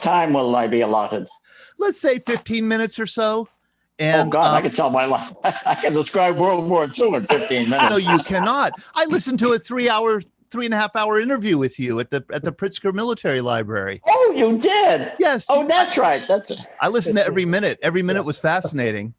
time will I be allotted? Let's say 15 minutes or so. And, oh, God, I can tell my life. I can describe World War II in 15 minutes. No, you cannot. I listened to a 3.5-hour interview with you at the Pritzker Military Library. Oh, you did? Yes. Oh, that's right. I listened to every minute. Every minute was fascinating.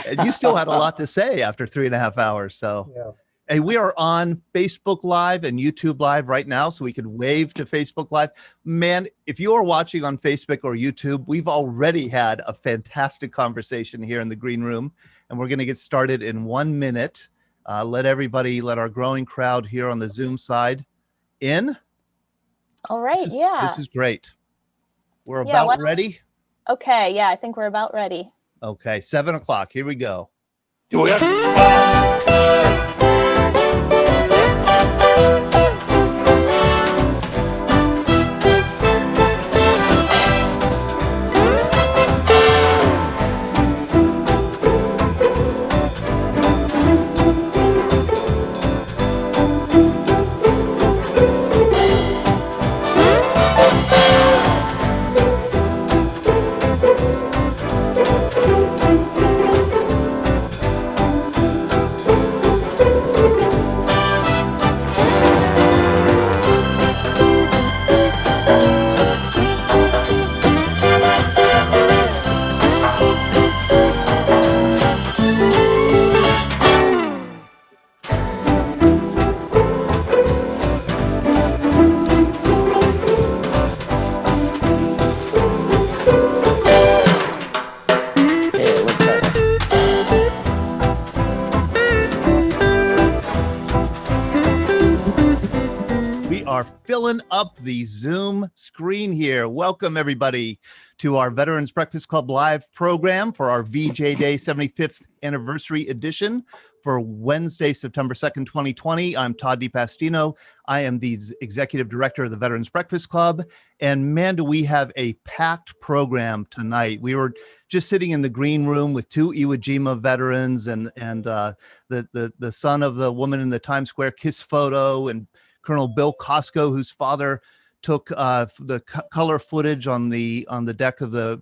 And you still had a lot to say after 3.5 hours. So, yeah. Hey, we are on Facebook Live and YouTube Live right now, so we could wave to Facebook Live. Man, if you are watching on Facebook or YouTube, we've already had a fantastic conversation here in the green room, and we're going to get started in 1 minute. Let our growing crowd here on the Zoom side in. All right, This is great. We're about ready? Okay, yeah, I think we're about ready. Okay, 7 o'clock. Here we go. Filling up the Zoom screen here. Welcome, everybody, to our Veterans Breakfast Club live program for our VJ Day 75th anniversary edition for Wednesday, September 2nd, 2020. I'm Todd DiPastino. I am the Executive Director of the Veterans Breakfast Club. And man, do we have a packed program tonight. We were just sitting in the green room with two Iwo Jima veterans and the son of the woman in the Times Square kiss photo, and Colonel Bill Costco, whose father took the color footage on the deck of the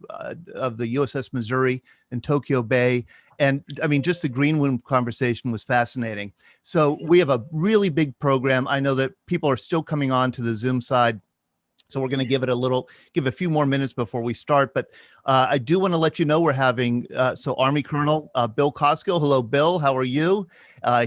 USS Missouri in Tokyo Bay. And I mean, just the green room conversation was fascinating. So we have a really big program. I know that people are still coming on to the Zoom side, so we're going to give a few more minutes before we start. But I do want to let you know we're having, Army Colonel Bill Costco. Hello, Bill. How are you?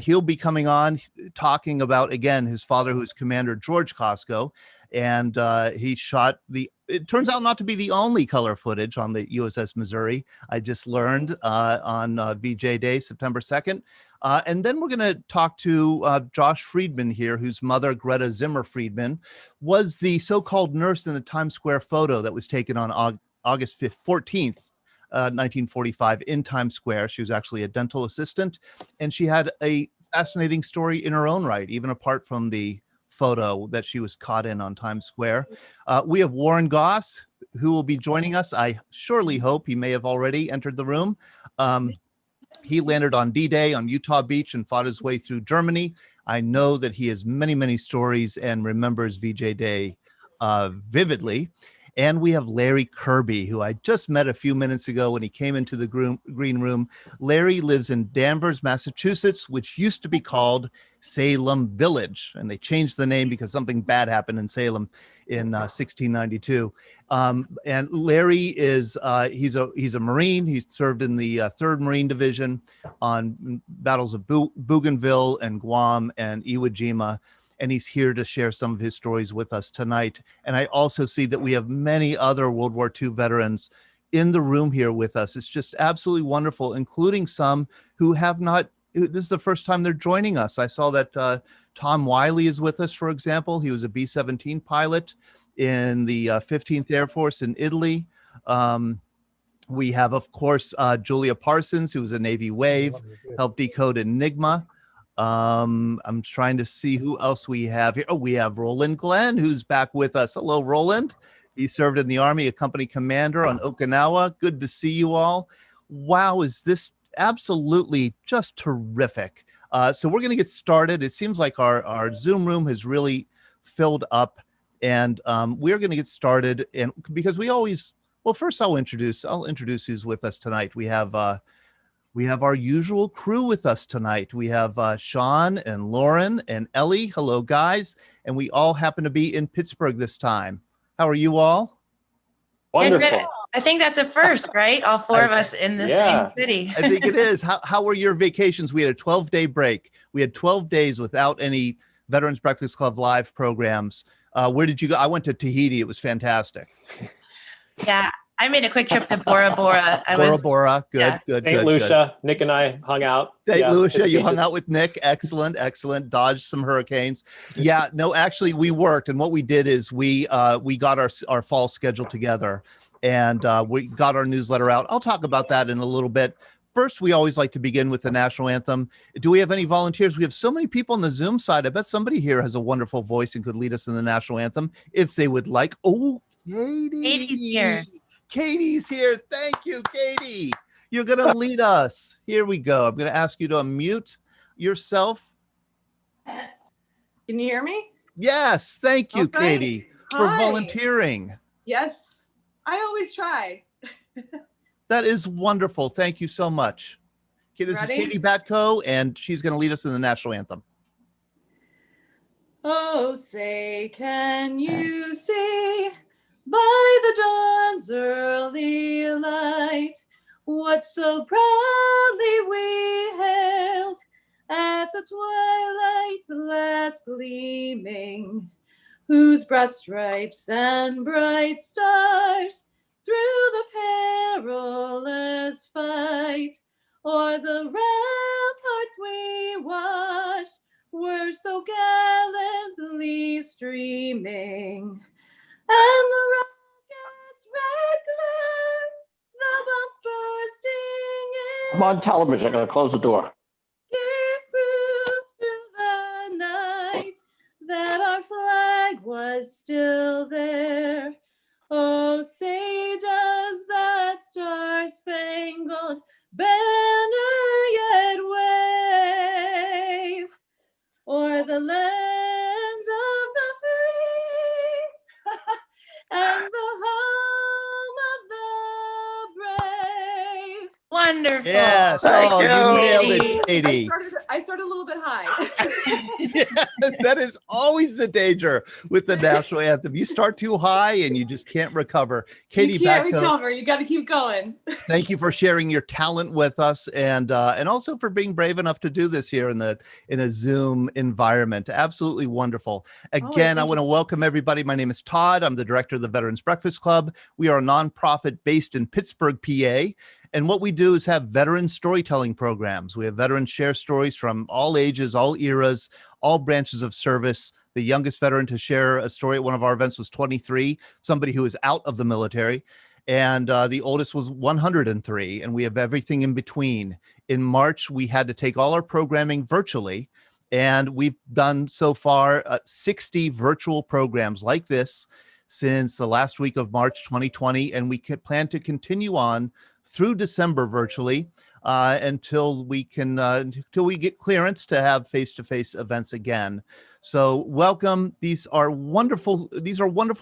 He'll be coming on talking about, again, his father, who is Commander George Costco. And he shot it turns out not to be the only color footage on the USS Missouri. I just learned on VJ Day, September 2nd. And then we're going to talk to Josh Friedman here, whose mother, Greta Zimmer Friedman, was the so-called nurse in the Times Square photo that was taken on August 14th, 1945 in Times Square. She was actually a dental assistant, and she had a fascinating story in her own right, even apart from the photo that she was caught in on Times Square. We have Warren Goss, who will be joining us. I surely hope he may have already entered the room. He landed on D-Day on Utah Beach and fought his way through Germany. I know that he has many, many stories and remembers VJ Day vividly. And we have Larry Kirby, who I just met a few minutes ago when he came into the green room. Larry lives in Danvers, Massachusetts, which used to be called Salem Village. And they changed the name because something bad happened in Salem in 1692. And Larry is, he's a Marine. He served in the 3rd Marine Division on battles of Bougainville and Guam and Iwo Jima. And he's here to share some of his stories with us tonight. And I also see that we have many other World War II veterans in the room here with us. It's just absolutely wonderful, including some who have not, this is the first time they're joining us. I saw that Tom Wiley is with us, for example. He was a B-17 pilot in the 15th Air Force in Italy. We have, of course, Julia Parsons, who was a Navy Wave, helped decode Enigma. I'm trying to see who else we have here. Oh, we have Roland Glenn, who's back with us. Hello, Roland. He served in the Army, a company commander on Okinawa. Good to see you all. Wow, is this absolutely just terrific. So we're going to get started. It seems like our Zoom room has really filled up. And we're going to get started. And because we always, well, first I'll introduce who's with us tonight. We have our usual crew with us tonight. We have Sean and Lauren and Ellie. Hello, guys. And we all happen to be in Pittsburgh this time. How are you all? Wonderful. Yeah, I think that's a first, right? All four of us in the same city. I think it is. How were your vacations? We had a 12-day break. We had 12 days without any Veterans Breakfast Club live programs. Where did you go? I went to Tahiti. It was fantastic. Yeah, I made a quick trip to Bora Bora. Bora Bora. Good. St. Lucia. Nick and I hung out. St. Lucia, you hung out with Nick. Excellent. Dodged some hurricanes. Yeah, no, actually we worked. And what we did is we got our fall schedule together and we got our newsletter out. I'll talk about that in a little bit. First, we always like to begin with the national anthem. Do we have any volunteers? We have so many people on the Zoom side. I bet somebody here has a wonderful voice and could lead us in the national anthem if they would like. Oh, Katie's here. Katie's here. Thank you, Katie. You're going to lead us. Here we go. I'm going to ask you to unmute yourself. Can you hear me? Yes. Thank you, Okay. Katie, for Hi. volunteering. Yes, I always try. That is wonderful. Thank you so much. Okay, this Ready? is Katie Batko, and she's going to lead us in the national anthem. Oh, say, can you see by the dawn's early light what so proudly we hailed at the twilight's last gleaming, whose broad stripes and bright stars through the perilous fight o'er the ramparts we watched were so gallantly streaming, and the rocket's red glare, the bombs bursting in, I'm on television. I'm going to close the door. gave proof through the night that our flag was still there. Oh, say does that star-spangled banner yet wave o'er the land of the free and the home of the brave? Wonderful. Yes. Thank Oh, you nailed it, Katie. Katie. I started a little bit high. Yes, that is always the danger with the national anthem. You start too high and you just can't recover. Katie You can't Batko, recover. You got to keep going. thank you for sharing your talent with us and also for being brave enough to do this here in a Zoom environment. Absolutely wonderful. Again, I thank want to welcome everybody. My name is Todd. I'm the director of the Veterans Breakfast Club. We are a nonprofit based in Pittsburgh, PA. And what we do is have veteran storytelling programs. We have veterans share stories from all ages, all eras, all branches of service. The youngest veteran to share a story at one of our events was 23, somebody who is out of the military. And the oldest was 103, and we have everything in between. In March, we had to take all our programming virtually, and we've done so far 60 virtual programs like this since the last week of March 2020, and we plan to continue on through December virtually until we get clearance to have face-to-face events again. So welcome. These are wonderful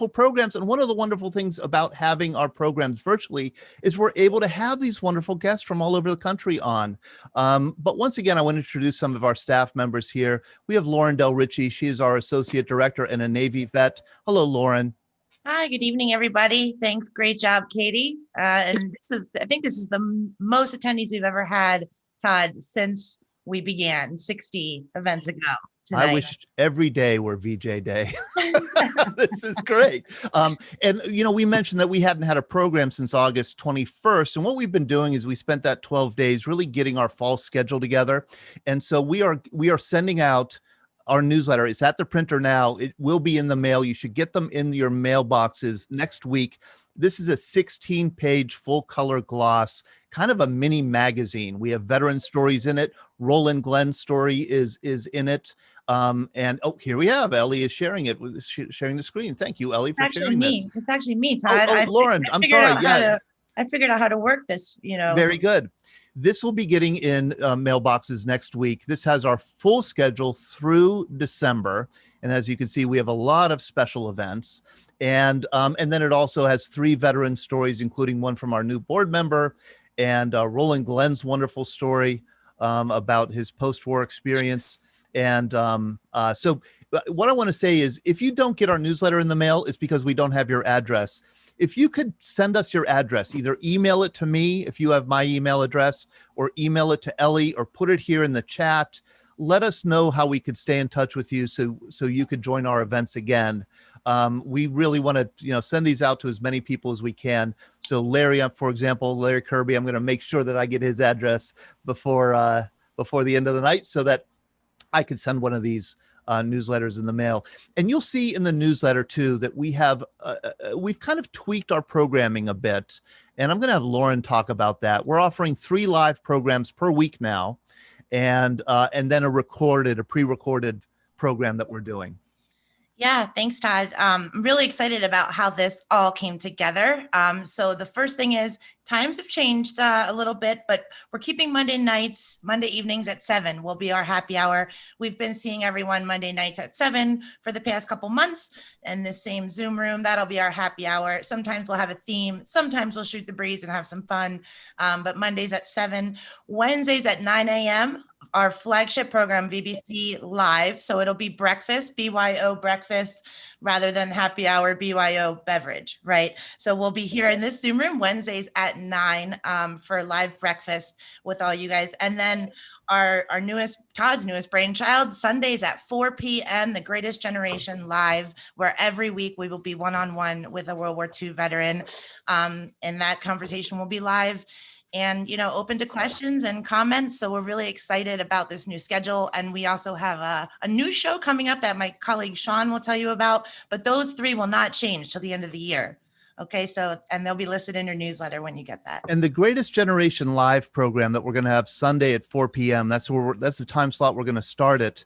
programs. And one of the wonderful things about having our programs virtually is we're able to have these wonderful guests from all over the country on. But once again, I want to introduce some of our staff members here. We have Lauren Del Ricci. She is our associate director and a Navy vet. Hello, Lauren. Hi, good evening, everybody. Thanks. Great job, Katie. And I think this is the most attendees we've ever had, Todd, since we began 60 events ago. Tonight. I wish every day were VJ Day. This is great. And, we mentioned that we hadn't had a program since August 21st. And what we've been doing is we spent that 12 days really getting our fall schedule together. And so we are sending out our newsletter. It's at the printer now. It will be in the mail. You should get them in your mailboxes next week. This is a 16-page full-color gloss, kind of a mini magazine. We have veteran stories in it. Roland Glenn's story is in it. And here we have Ellie is sharing it, sharing the screen. Thank you, Ellie, for sharing this. It's actually me, Todd. Lauren, I'm sorry. Yeah, I figured out how to work this. Very good. This will be getting in mailboxes next week. This has our full schedule through December. And as you can see, we have a lot of special events. And then it also has 3 veteran stories, including one from our new board member and Roland Glenn's wonderful story about his post-war experience. And so what I want to say is, if you don't get our newsletter in the mail, it's because we don't have your address. If you could send us your address, either email it to me if you have my email address, or email it to Ellie, or put it here in the chat. Let us know how we could stay in touch with you so you could join our events again. We really want to, send these out to as many people as we can. So Larry, for example, Larry Kirby, I'm going to make sure that I get his address before the end of the night so that I could send one of these newsletters in the mail. And you'll see in the newsletter too that we have we've kind of tweaked our programming a bit, and I'm going to have Lauren talk about that. We're offering 3 live programs per week now, and then a pre-recorded program that we're doing. Yeah, thanks, Todd. I'm really excited about how this all came together. So the first thing is times have changed a little bit, but we're keeping Monday evenings at 7 will be our happy hour. We've been seeing everyone Monday nights at 7 for the past couple months in the same Zoom room. That'll be our happy hour. Sometimes we'll have a theme. Sometimes we'll shoot the breeze and have some fun. But Mondays at 7, Wednesdays at 9 a.m., our flagship program, VBC Live. So it'll be breakfast, BYO breakfast, rather than happy hour, BYO beverage, right? So we'll be here in this Zoom room Wednesdays at 9 for live breakfast with all you guys. And then Todd's newest brainchild, Sundays at 4 p.m., The Greatest Generation Live, where every week we will be one-on-one with a World War II veteran. And that conversation will be live and, open to questions and comments. So we're really excited about this new schedule. And we also have a new show coming up that my colleague Sean will tell you about, but those 3 will not change till the end of the year. Okay, and they'll be listed in your newsletter when you get that. And the Greatest Generation Live program that we're going to have Sunday at 4 p.m., that's the time slot we're going to start it.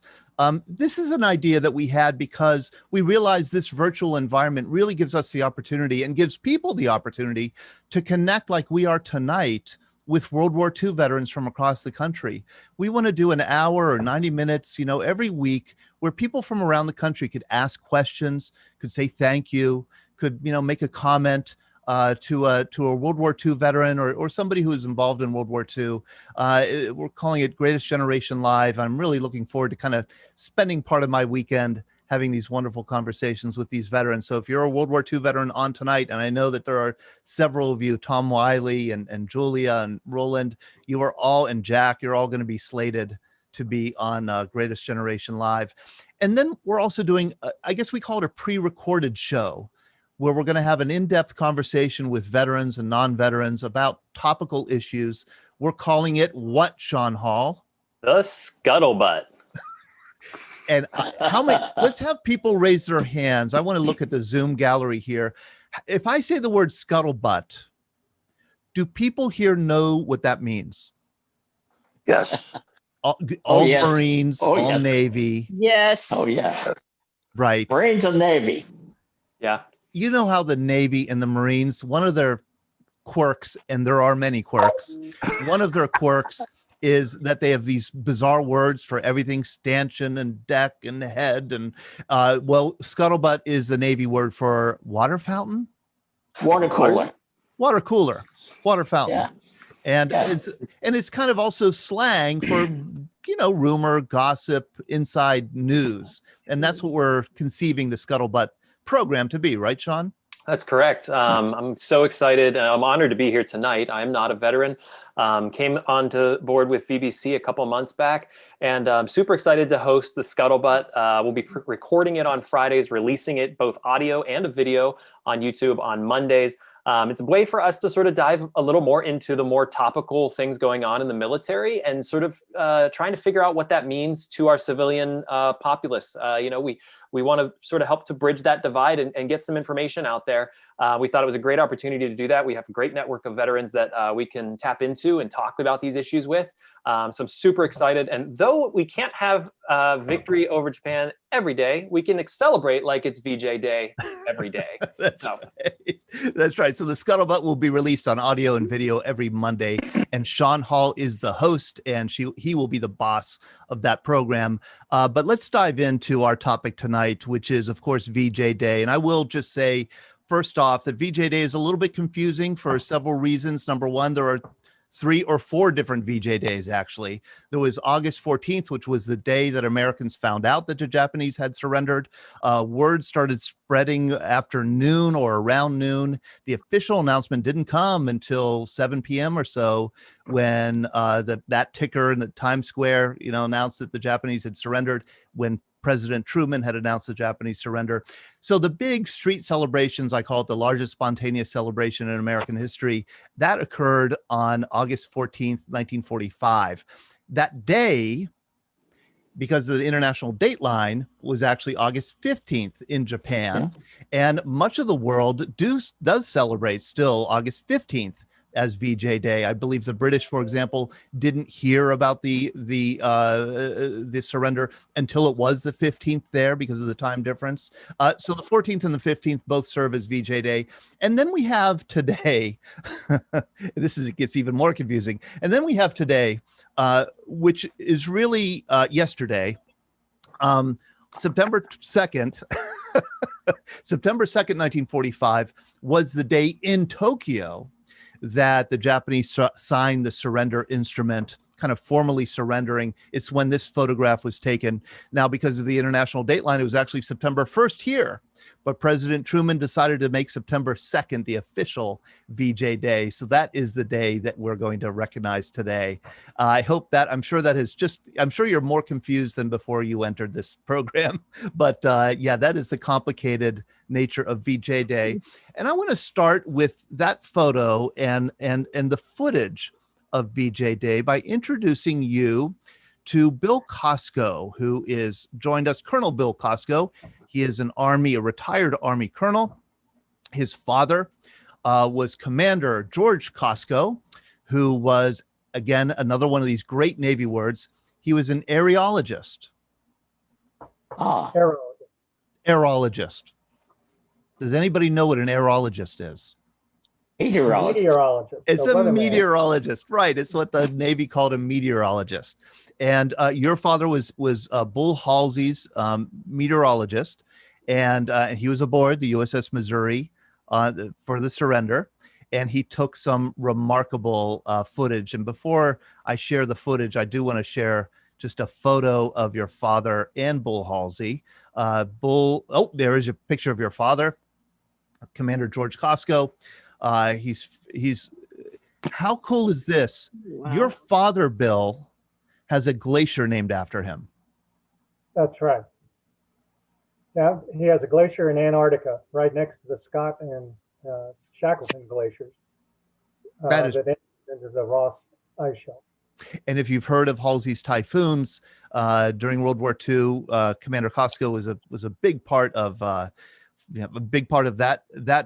This is an idea that we had because we realized this virtual environment really gives us the opportunity and gives people the opportunity to connect like we are tonight with World War II veterans from across the country. We want to do an hour or 90 minutes, every week where people from around the country could ask questions, could say thank you, could, make a comment to a World War II veteran or somebody who is involved in World War II. We're calling it Greatest Generation Live. I'm really looking forward to kind of spending part of my weekend having these wonderful conversations with these veterans. So if you're a World War II veteran on tonight, and I know that there are several of you, Tom Wiley and Julia and Roland, and Jack, you're all going to be slated to be on Greatest Generation Live. And then we're also doing, I guess we call it a pre-recorded show, where we're going to have an in-depth conversation with veterans and non-veterans about topical issues. We're calling it what, Sean Hall? The Scuttlebutt. And how many? Let's have people raise their hands. I want to look at the Zoom gallery here. If I say the word scuttlebutt, do people here know what that means? Yes. All yes. Marines, all yes. Navy. Yes. Oh, yeah. Right. Marines and Navy. Yeah. You know how the Navy and the Marines, one of their quirks, and there are many quirks, one of their quirks is that they have these bizarre words for everything, stanchion and deck and head. And scuttlebutt is the Navy word for water fountain? Water cooler. Water cooler, water fountain. Yeah. And Yeah. it's kind of also slang for, rumor, gossip, inside news. And that's what we're conceiving the Scuttlebutt program to be, right, Sean? That's correct. I'm so excited. I'm honored to be here tonight. I'm not a veteran. Came onto board with VBC a couple months back, and I'm super excited to host the Scuttlebutt. We'll be recording it on Fridays, releasing it both audio and a video on YouTube on Mondays. It's a way for us to sort of dive a little more into the more topical things going on in the military and sort of trying to figure out what that means to our civilian populace. We want to sort of help to bridge that divide and get some information out there. We thought it was a great opportunity to do that. We have a great network of veterans that we can tap into and talk about these issues with. So I'm super excited. And though we can't have victory over Japan every day, we can celebrate like it's VJ Day every day. That's right. So the Scuttlebutt will be released on audio and video every Monday. And Sean Hall is the host, and he will be the boss of that program. But let's dive into our topic tonight. tonight, which is, of course, VJ Day. And I will just say, first off, that VJ Day is a little bit confusing for several reasons. Number one, there are 3 or 4 different VJ days, actually. There was August 14th, which was the day that Americans found out that the Japanese had surrendered. Word started spreading after noon or around noon. The official announcement didn't come until 7 p.m. or so, when that ticker in the Times Square, announced that the Japanese had surrendered, when President Truman had announced the Japanese surrender. So the big street celebrations, I call it the largest spontaneous celebration in American history, that occurred on August 14th, 1945. That day, because of the international dateline, was actually August 15th in Japan. Yeah. And much of the world does celebrate still August 15th as VJ Day. I believe the British, for example, didn't hear about the surrender until it was the 15th there because of the time difference. So the 14th and the 15th both serve as VJ Day. And then we have today, it gets even more confusing. And then we have today, which is really yesterday, September 2nd, September 2nd, 1945 was the day in Tokyo that the Japanese signed the surrender instrument, kind of formally surrendering. It's when this photograph was taken. Now, because of the international dateline, it was actually September 1st here, but President Truman decided to make September 2nd the official VJ Day. So that is the day that we're going to recognize today. I'm sure you're more confused than before you entered this program, but yeah, that is the complicated nature of VJ Day. And I want to start with that photo and the footage of VJ Day by introducing you to Bill Costco, who is joined us, Colonel Bill Costco. He is a retired Army colonel. His father was Commander George Costco, who was, again, another one of these great Navy words. He was an aerologist. Aerologist. Does anybody know what an aerologist is? Meteorologist. It's a meteorologist, right? It's what the Navy called a meteorologist. And your father was Bull Halsey's meteorologist, and he was aboard the USS Missouri for the surrender, and he took some remarkable footage. And before I share the footage, I do want to share just a photo of your father and Bull Halsey. There is a picture of your father, Commander George Costco. He's how cool is this? Wow. Your father, Bill, has a glacier named after him. That's right. Yeah, he has a glacier in Antarctica, right next to the Scott and Shackleton glaciers. That into the Ross ice shelf. And if you've heard of Halsey's typhoons during World War II, Commander Costco was a big part of that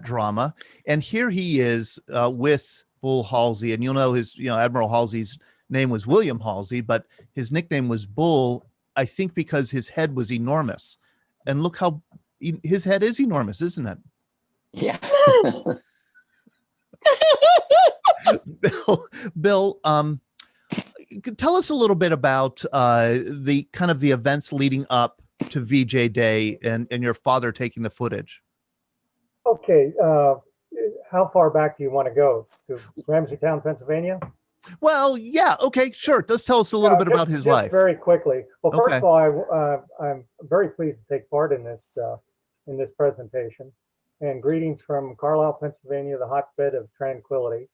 drama. And here he is with Bull Halsey, and you'll know Admiral Halsey's name was William Halsey, but his nickname was Bull, I think because his head was enormous. And look how his head is enormous, isn't it? Yeah. Bill, tell us a little bit about the events leading up to VJ Day and your father taking the footage. Okay. How far back do you want to go? To Ramseytown, Pennsylvania? Well, yeah. Okay, sure. Just tell us a little bit about his life. Very quickly. Well, first of all, I'm very pleased to take part in this presentation. And greetings from Carlisle, Pennsylvania, the hotbed of tranquility.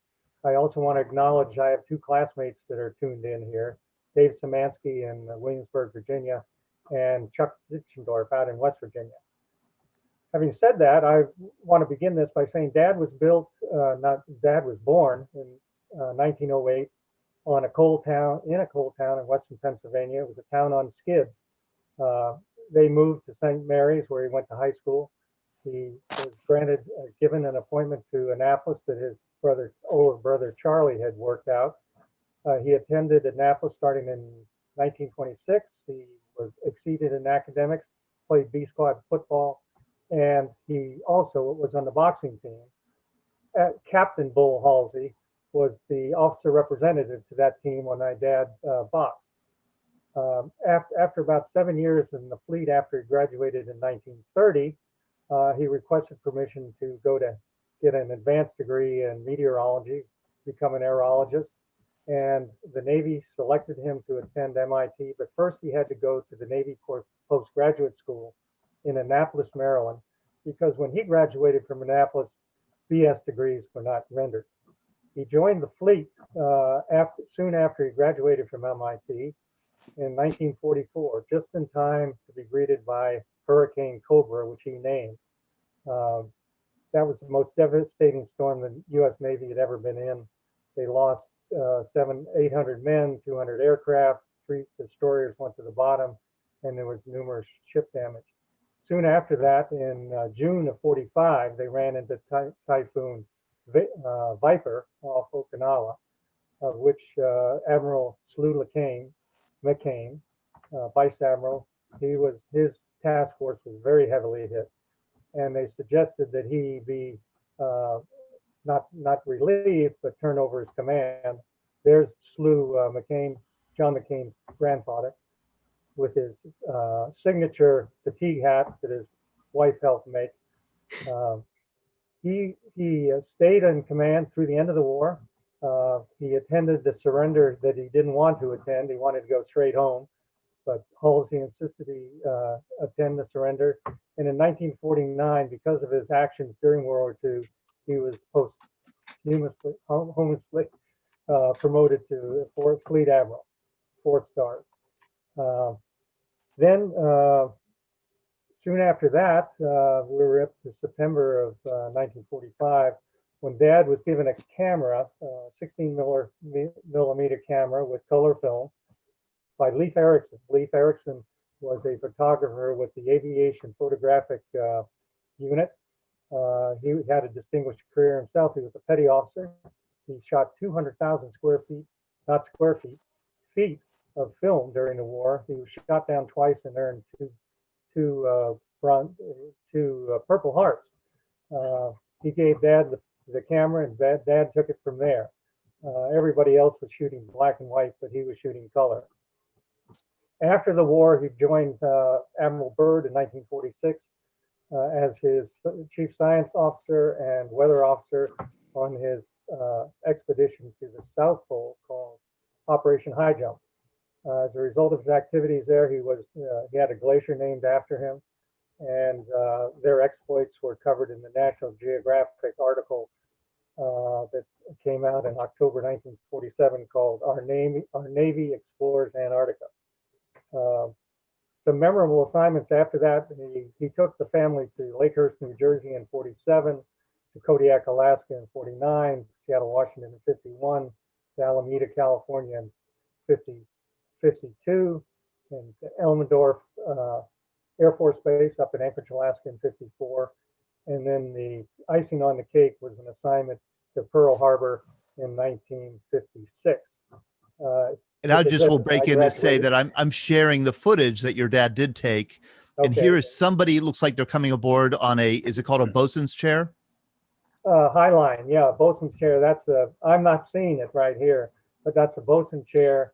I also want to acknowledge I have 2 classmates that are tuned in here, Dave Szymanski in Williamsburg, Virginia, and Chuck Ditchendorf out in West Virginia. Having said that, I want to begin this by saying Dad was born in 1908 in a coal town in Western Pennsylvania. It was a town on skids. They moved to St. Mary's, where he went to high school. He was given an appointment to Annapolis that his older brother Charlie had worked out. He attended Annapolis starting in 1926. He was exceeded in academics, played B squad football, and he also was on the boxing team. Captain Bull Halsey was the officer representative to that team when my dad boxed. After about 7 years in the fleet, after he graduated in 1930, he requested permission to go to get an advanced degree in meteorology, become an aerologist. And the Navy selected him to attend MIT, but first he had to go to the Navy postgraduate school in Annapolis, Maryland, because when he graduated from Annapolis, BS degrees were not rendered. He joined the fleet soon after he graduated from MIT in 1944, just in time to be greeted by Hurricane Cobra, which he named. That was the most devastating storm the U.S. Navy had ever been in. They lost 800 men, 200 aircraft, 3 destroyers went to the bottom, and there was numerous ship damage. Soon after that, in June of 45, they ran into Typhoon Viper off Okinawa, of which Admiral Slew McCain, Vice Admiral, his task force was very heavily hit, and they suggested that he be not relieved, but turn over his command. There's Slew McCain, John McCain's grandfather, with his signature fatigue hat that his wife helped make. He stayed in command through the end of the war. He attended the surrender that he didn't want to attend. He wanted to go straight home, but Halsey insisted he attend the surrender. And in 1949, because of his actions during World War II, he was posthumously promoted to Fleet Admiral, 4 stars. Then soon after that, we were up to September of 1945, when Dad was given a camera, 16 millimeter camera with color film by Leif Erikson. Leif Erikson was a photographer with the Aviation Photographic Unit. He had a distinguished career himself. He was a petty officer. He shot 200,000 feet of film during the war. He was shot down twice and earned two Purple Hearts. He gave Dad the camera, and Dad took it from there. Everybody else was shooting black and white, but he was shooting color. After the war, he joined Admiral Byrd in 1946 as his chief science officer and weather officer on his expedition to the South Pole called Operation High Jump. As a result of his activities there, he had a glacier named after him, and their exploits were covered in the National Geographic article that came out in October 1947 called Our Navy Explores Antarctica. Some memorable assignments after that, he took the family to Lakehurst, New Jersey in 47, to Kodiak, Alaska in 49, Seattle, Washington in 51, to Alameda, California in 52, and to Elmendorf Air Force Base up in Anchorage, Alaska in 54. And then the icing on the cake was an assignment to Pearl Harbor in 1956. And I just will break in to say that I'm sharing the footage that your dad did take. And Okay. here is somebody, it looks like they're coming aboard on is it called a bosun's chair? Highline, yeah, bosun's chair. I'm not seeing it right here, but that's a bosun chair,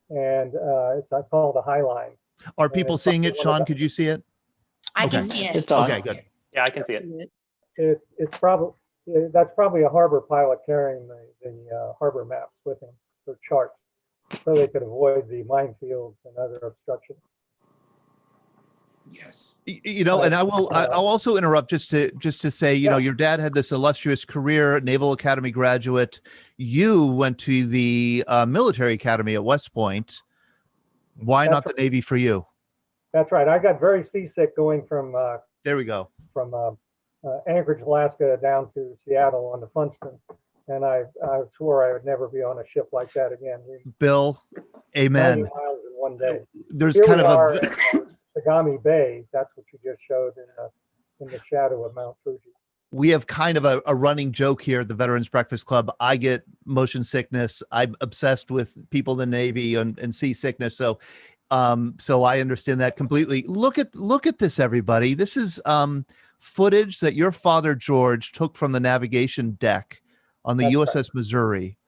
and it's called a Highline. Are people it's seeing it? probably one of Sean, the- could you see it? I Okay. can see it. It's on. Okay, good. Yeah, I can see it. It's probably that's probably a harbor pilot carrying the harbor maps with him for charts, so they could avoid the minefields and other obstructions. Yes. You know, and I'll also interrupt just to say, you know, your dad had this illustrious career, Naval Academy graduate. You went to the military academy at West Point. Why not the Navy for you? That's right. I got very seasick going from There we go. Anchorage, Alaska, down to Seattle on the Funston, and I swore I would never be on a ship like that again. Bill, 90 amen. miles in one day. There's Here kind we of are a in Sagami Bay. That's what you just showed in the shadow of Mount Fuji. we have kind of a running joke here at the Veterans Breakfast Club. I get motion sickness. I'm obsessed with people in the Navy and seasickness. So I understand that completely. Look at this, everybody. This is footage that your father, George, took from the navigation deck on the That's USS Missouri.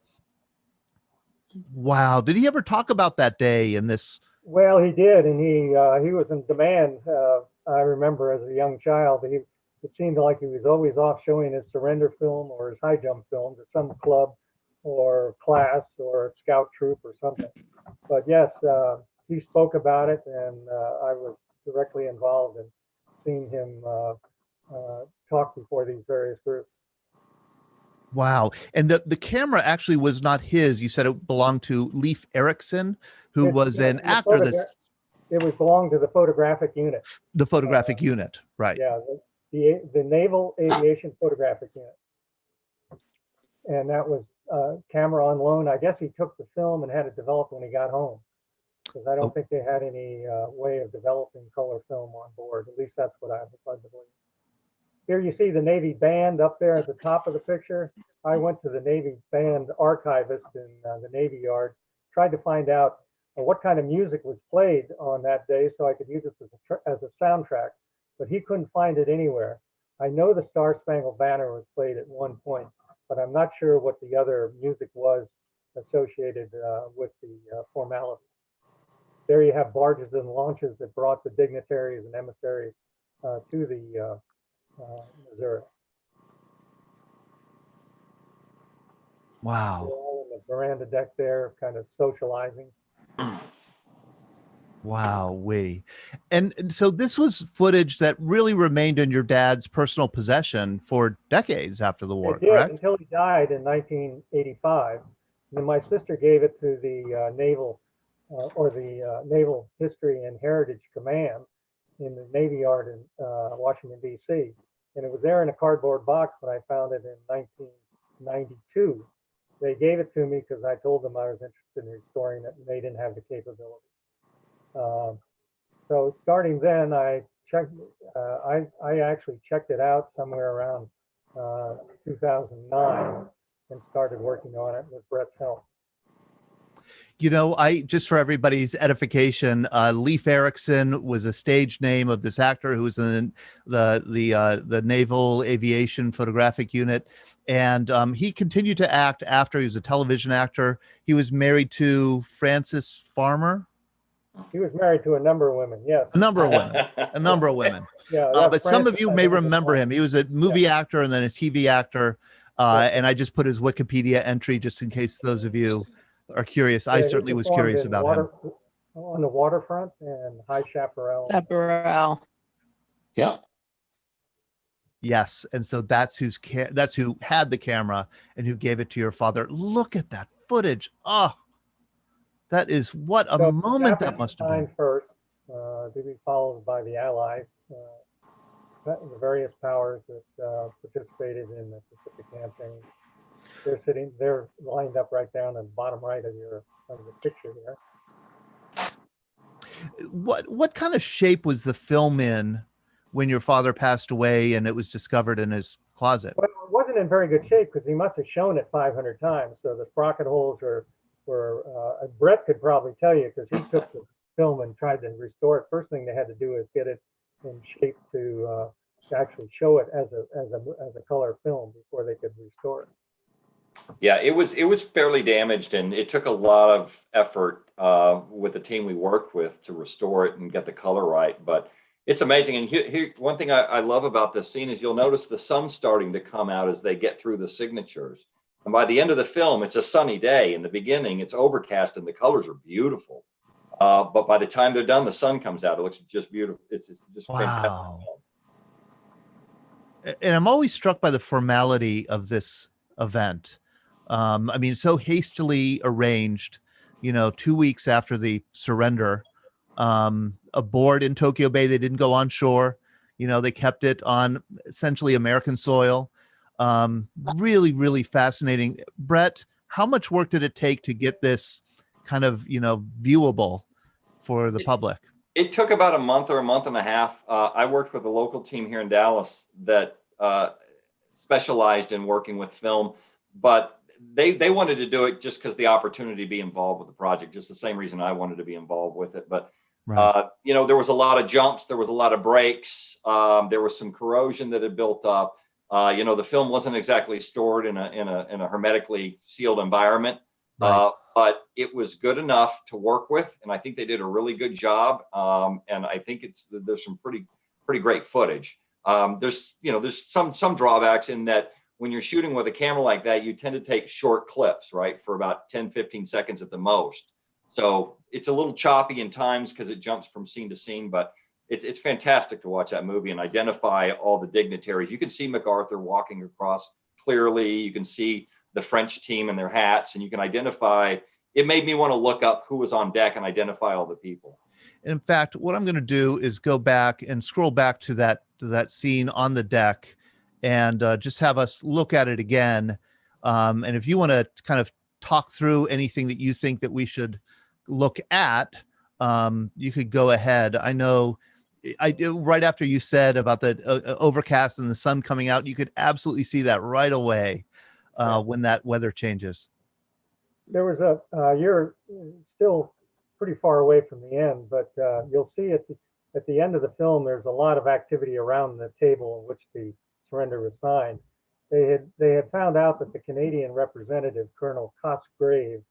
Wow. Did he ever talk about that day and this Well, he did, and he was in demand. I remember as a young child, it seemed like he was always off showing his surrender film or his high jump film to some club or class or scout troop or something. But yes, he spoke about it, and I was directly involved in seeing him talk before these various groups. Wow. And the camera actually was not his. You said it belonged to Leif Erikson, who was an actor that's It was belonged to the photographic unit. the photographic unit, right? Yeah, the Naval Aviation Photographic Unit. And that was camera on loan. I guess he took the film and had it developed when he got home, because I don't think they had any way of developing color film on board. At least that's what I was led to believe. Here you see the Navy band up there at the top of the picture. I went to the Navy band archivist in the Navy Yard, tried to find out what kind of music was played on that day so I could use it as a soundtrack, but he couldn't find it anywhere. I know the Star Spangled Banner was played at one point, but I'm not sure what the other music was associated with the formality. There you have barges and launches that brought the dignitaries and emissaries to the Missouri. Wow. They're all on the veranda deck there, kind of socializing. Wow. And so this was footage that really remained in your dad's personal possession for decades after the war, It did, correct? until he died in 1985. And then my sister gave it to the Naval Naval History and Heritage Command in the Navy Yard in Washington, D.C. And it was there in a cardboard box when I found it in 1992. They gave it to me because I told them I was interested in restoring it, and they didn't have the capability. So starting then, I checked. I actually checked it out somewhere around 2009 and started working on it with Brett's help. You know, just for everybody's edification, Leif Erikson was a stage name of this actor who was in the Naval Aviation Photographic Unit, and he continued to act after he was a television actor. He was married to Frances Farmer. He was married to a number of women. Yes, a number of women. Yeah, but some of you may remember him. He was a movie actor and then a TV actor. And I just put his Wikipedia entry just in case those of you are curious. I certainly was curious about him. On the waterfront and High Chaparral. Chaparral. Yeah. Yes, and so that's who had the camera and who gave it to your father. Look at that footage. Oh, that is what a moment that must have been. First, to be followed by the Allies, the various powers that participated in the Pacific campaign. They're lined up right down in the bottom right of the picture here. What kind of shape was the film in when your father passed away and it was discovered in his closet? Well, it wasn't in very good shape because he must have shown it 500 times. So the sprocket holes were Brett could probably tell you because he took the film and tried to restore it. First thing they had to do is get it in shape to actually show it as a color film before they could restore it. Yeah, it was fairly damaged, and it took a lot of effort with the team we worked with to restore it and get the color right. But it's amazing. And here one thing I love about this scene is you'll notice the sun starting to come out as they get through the signatures. And by the end of the film, it's a sunny day. In the beginning, it's overcast and the colors are beautiful. But by the time they're done, the sun comes out. It looks just beautiful. It's just fantastic. And I'm always struck by the formality of this event. I mean, so hastily arranged, 2 weeks after the surrender, aboard in Tokyo Bay. They didn't go on shore. They kept it on essentially American soil. Really, really fascinating. Brett, how much work did it take to get this kind of, viewable for the public? It took about a month or a month and a half. I worked with a local team here in Dallas that specialized in working with film, but they wanted to do it just because the opportunity to be involved with the project, just the same reason I wanted to be involved with it. But right. There was a lot of jumps, there was a lot of breaks, there was some corrosion that had built up. The film wasn't exactly stored in a hermetically sealed environment. Right. But it was good enough to work with, and I think they did a really good job. And I think there's some pretty great footage. There's some drawbacks in that when you're shooting with a camera like that, you tend to take short clips, right, for about 10, 15 seconds at the most. So it's a little choppy in times because it jumps from scene to scene, but it's fantastic to watch that movie and identify all the dignitaries. You can see MacArthur walking across clearly. You can see the French team in their hats, and you can identify. It made me want to look up who was on deck and identify all the people. In fact, what I'm going to do is go back and scroll back to that scene on the deck, and just have us look at it again. And if you want to kind of talk through anything that you think that we should look at, you could go ahead. I know right after you said about the overcast and the sun coming out, you could absolutely see that right away when that weather changes. There was you're still pretty far away from the end, but you'll see at the end of the film, there's a lot of activity around the table in which the surrender was signed. They had found out that the Canadian representative, Colonel Cosgrave,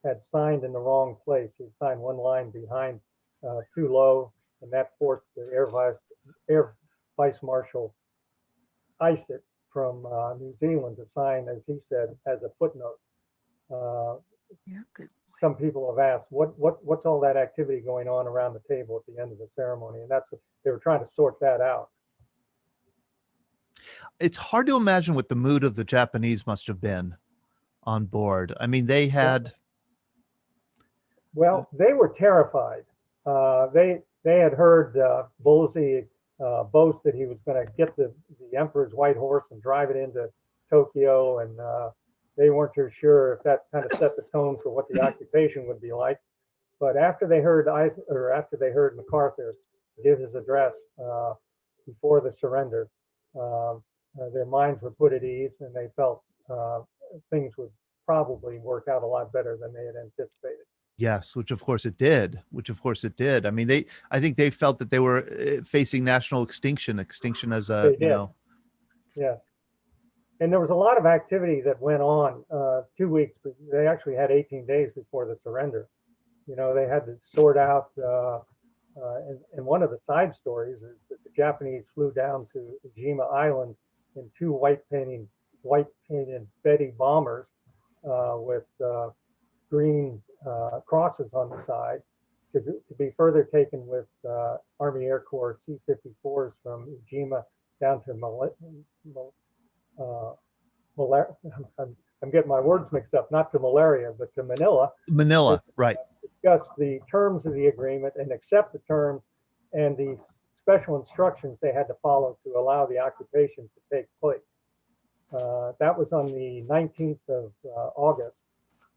had signed in the wrong place. He signed one line behind too low, and that forced the Air Vice Marshal Isett from New Zealand to sign, as he said, as a footnote. Some people have asked, what's all that activity going on around the table at the end of the ceremony? And that's what they were trying to sort that out. It's hard to imagine what the mood of the Japanese must have been on board. I mean, they had. Well, they were terrified. They had heard Wolsey boast that he was going to get the Emperor's white horse and drive it into Tokyo, and they weren't too sure if that kind of set the tone for what the occupation would be like. But after they heard MacArthur give his address before the surrender, their minds were put at ease, and they felt things would probably work out a lot better than they had anticipated. Yes, which of course it did. I mean, I think they felt that they were facing national extinction as a, Yeah. And there was a lot of activity that went on 2 weeks. They actually had 18 days before the surrender. They had to sort out, and one of the side stories is that the Japanese flew down to Ujima Island in two white painted Betty bombers with green crosses on the side to be further taken with Army Air Corps C-54s from Ujima down to I'm getting my words mixed up, not to malaria, but to Manila. Manila, right. Discuss the terms of the agreement and accept the terms and the special instructions they had to follow to allow the occupation to take place. That was on the 19th of August,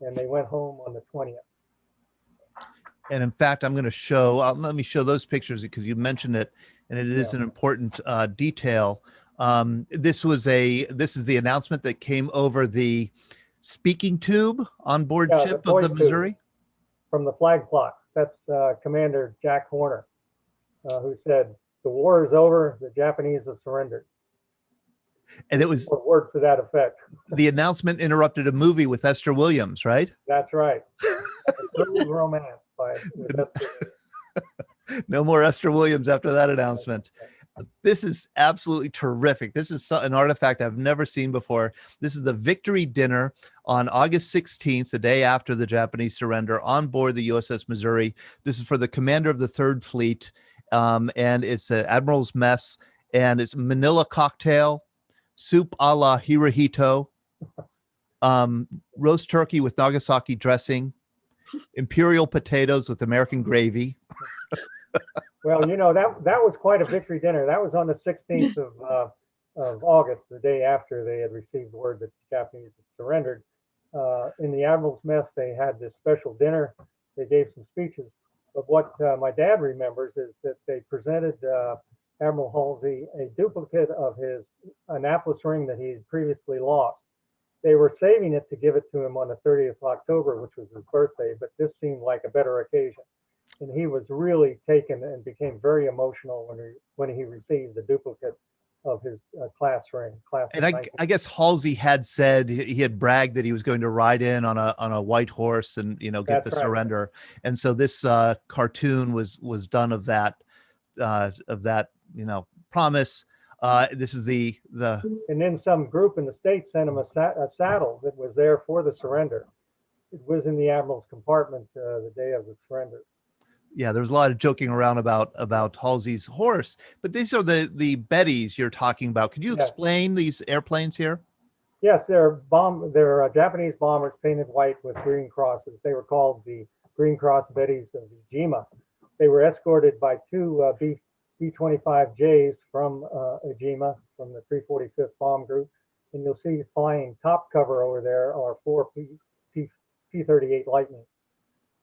and they went home on the 20th. And in fact, I'm going to show, let me show those pictures because you mentioned it, and it is an important detail. This is the announcement that came over the speaking tube on board ship of the Missouri. From the flag plot. That's Commander Jack Horner, who said, "The war is over, the Japanese have surrendered." And it was a word to that effect. The announcement interrupted a movie with Esther Williams, right? That's right. Romance by No more Esther Williams after that announcement. This is absolutely terrific. This is an artifact I've never seen before. This is the victory dinner on August 16th, the day after the Japanese surrender, on board the USS Missouri. This is for the commander of the Third Fleet, and it's an Admiral's Mess, and it's Manila cocktail, soup a la Hirohito, roast turkey with Nagasaki dressing, imperial potatoes with American gravy. Well, that was quite a victory dinner. That was on the 16th of August, the day after they had received word that the Japanese had surrendered. In the Admiral's Mess, they had this special dinner. They gave some speeches. But what my dad remembers is that they presented Admiral Halsey a duplicate of his Annapolis ring that he had previously lost. They were saving it to give it to him on the 30th of October, which was his birthday, but this seemed like a better occasion. And he was really taken and became very emotional when he received the duplicate of his class ring. Class And of I guess Halsey had said he had bragged that he was going to ride in on a white horse and get That's the right. surrender. And so this cartoon was done of that promise. This is the And then some group in the States sent him a saddle that was there for the surrender. It was in the admiral's compartment the day of the surrender. yeah, there was a lot of joking around about Halsey's horse, but these are the Bettys you're talking about. Could you Yes. explain these airplanes here? Yes, they're Japanese bombers painted white with green crosses. They were called the Green Cross Bettys of Ijima. They were escorted by two B-25Js from Ijima, from the 345th Bomb Group. And you'll see flying top cover over there are four P-38 Lightning.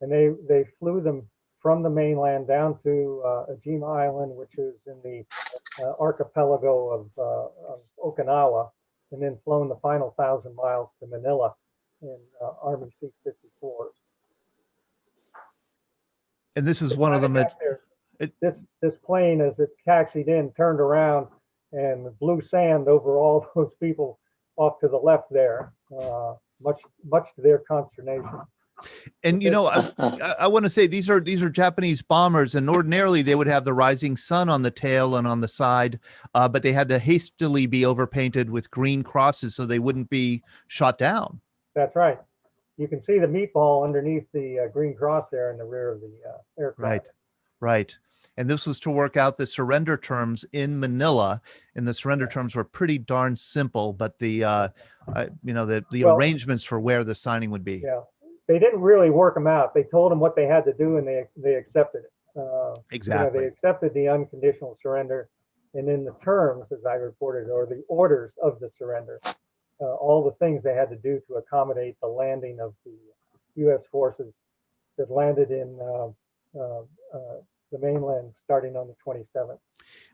And they flew them from the mainland down to Ijima Island, which is in the archipelago of Okinawa, and then flown the final 1,000 miles to Manila in Army C-54s. And this is one of them that This plane, as it taxied in, turned around and blew sand over all those people off to the left there, much to their consternation. And I want to say these are Japanese bombers, and ordinarily they would have the rising sun on the tail and on the side, but they had to hastily be overpainted with green crosses so they wouldn't be shot down. That's right. You can see the meatball underneath the green cross there in the rear of the aircraft. Right. And this was to work out the surrender terms in Manila, and the surrender terms were pretty darn simple, but the arrangements for where the signing would be. Yeah. They didn't really work them out. They told them what they had to do, and they accepted it. Exactly. They accepted the unconditional surrender, and in the terms, as I reported, or the orders of the surrender, all the things they had to do to accommodate the landing of the U.S. forces that landed in the mainland starting on the 27th.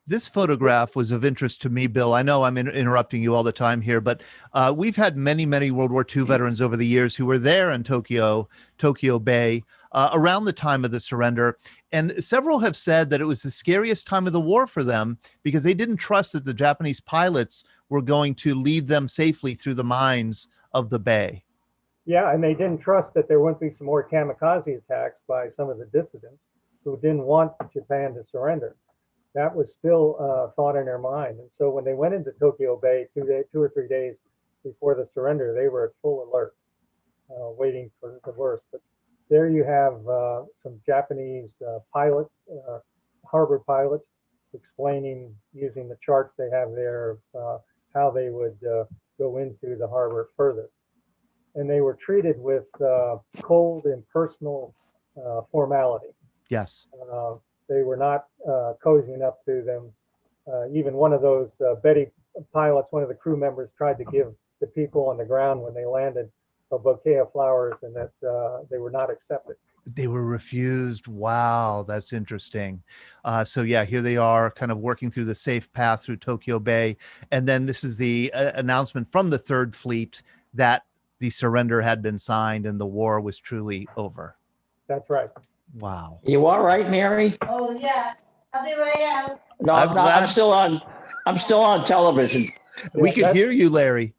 This photograph was of interest to me, Bill. I know I'm interrupting you all the time here, but we've had many World War II veterans over the years who were there in Tokyo Bay around the time of the surrender. And several have said that it was the scariest time of the war for them because they didn't trust that the Japanese pilots were going to lead them safely through the mines of the bay. Yeah, and they didn't trust that there wouldn't be some more kamikaze attacks by some of the dissidents who didn't want Japan to surrender. That was still thought in their mind. And so when they went into Tokyo Bay 2 or 3 days before the surrender, they were at full alert, waiting for the worst. But there you have some Japanese pilots, harbor pilots, explaining using the charts they have there how they would go into the harbor further. And they were treated with cold, impersonal formality. Yes. They were not cozying up to them. Even one of those Betty pilots, one of the crew members, tried to give the people on the ground when they landed a bouquet of flowers, and that they were not accepted. They were refused. Wow, that's interesting. So yeah, here they are kind of working through the safe path through Tokyo Bay. And then this is the announcement from the Third Fleet that the surrender had been signed and the war was truly over. That's right. Wow. You all right, Mary? Oh, yeah. I'll be right out. No, I'm glad- I'm still on. I'm still on television. We Yeah, could that's- hear you, Larry.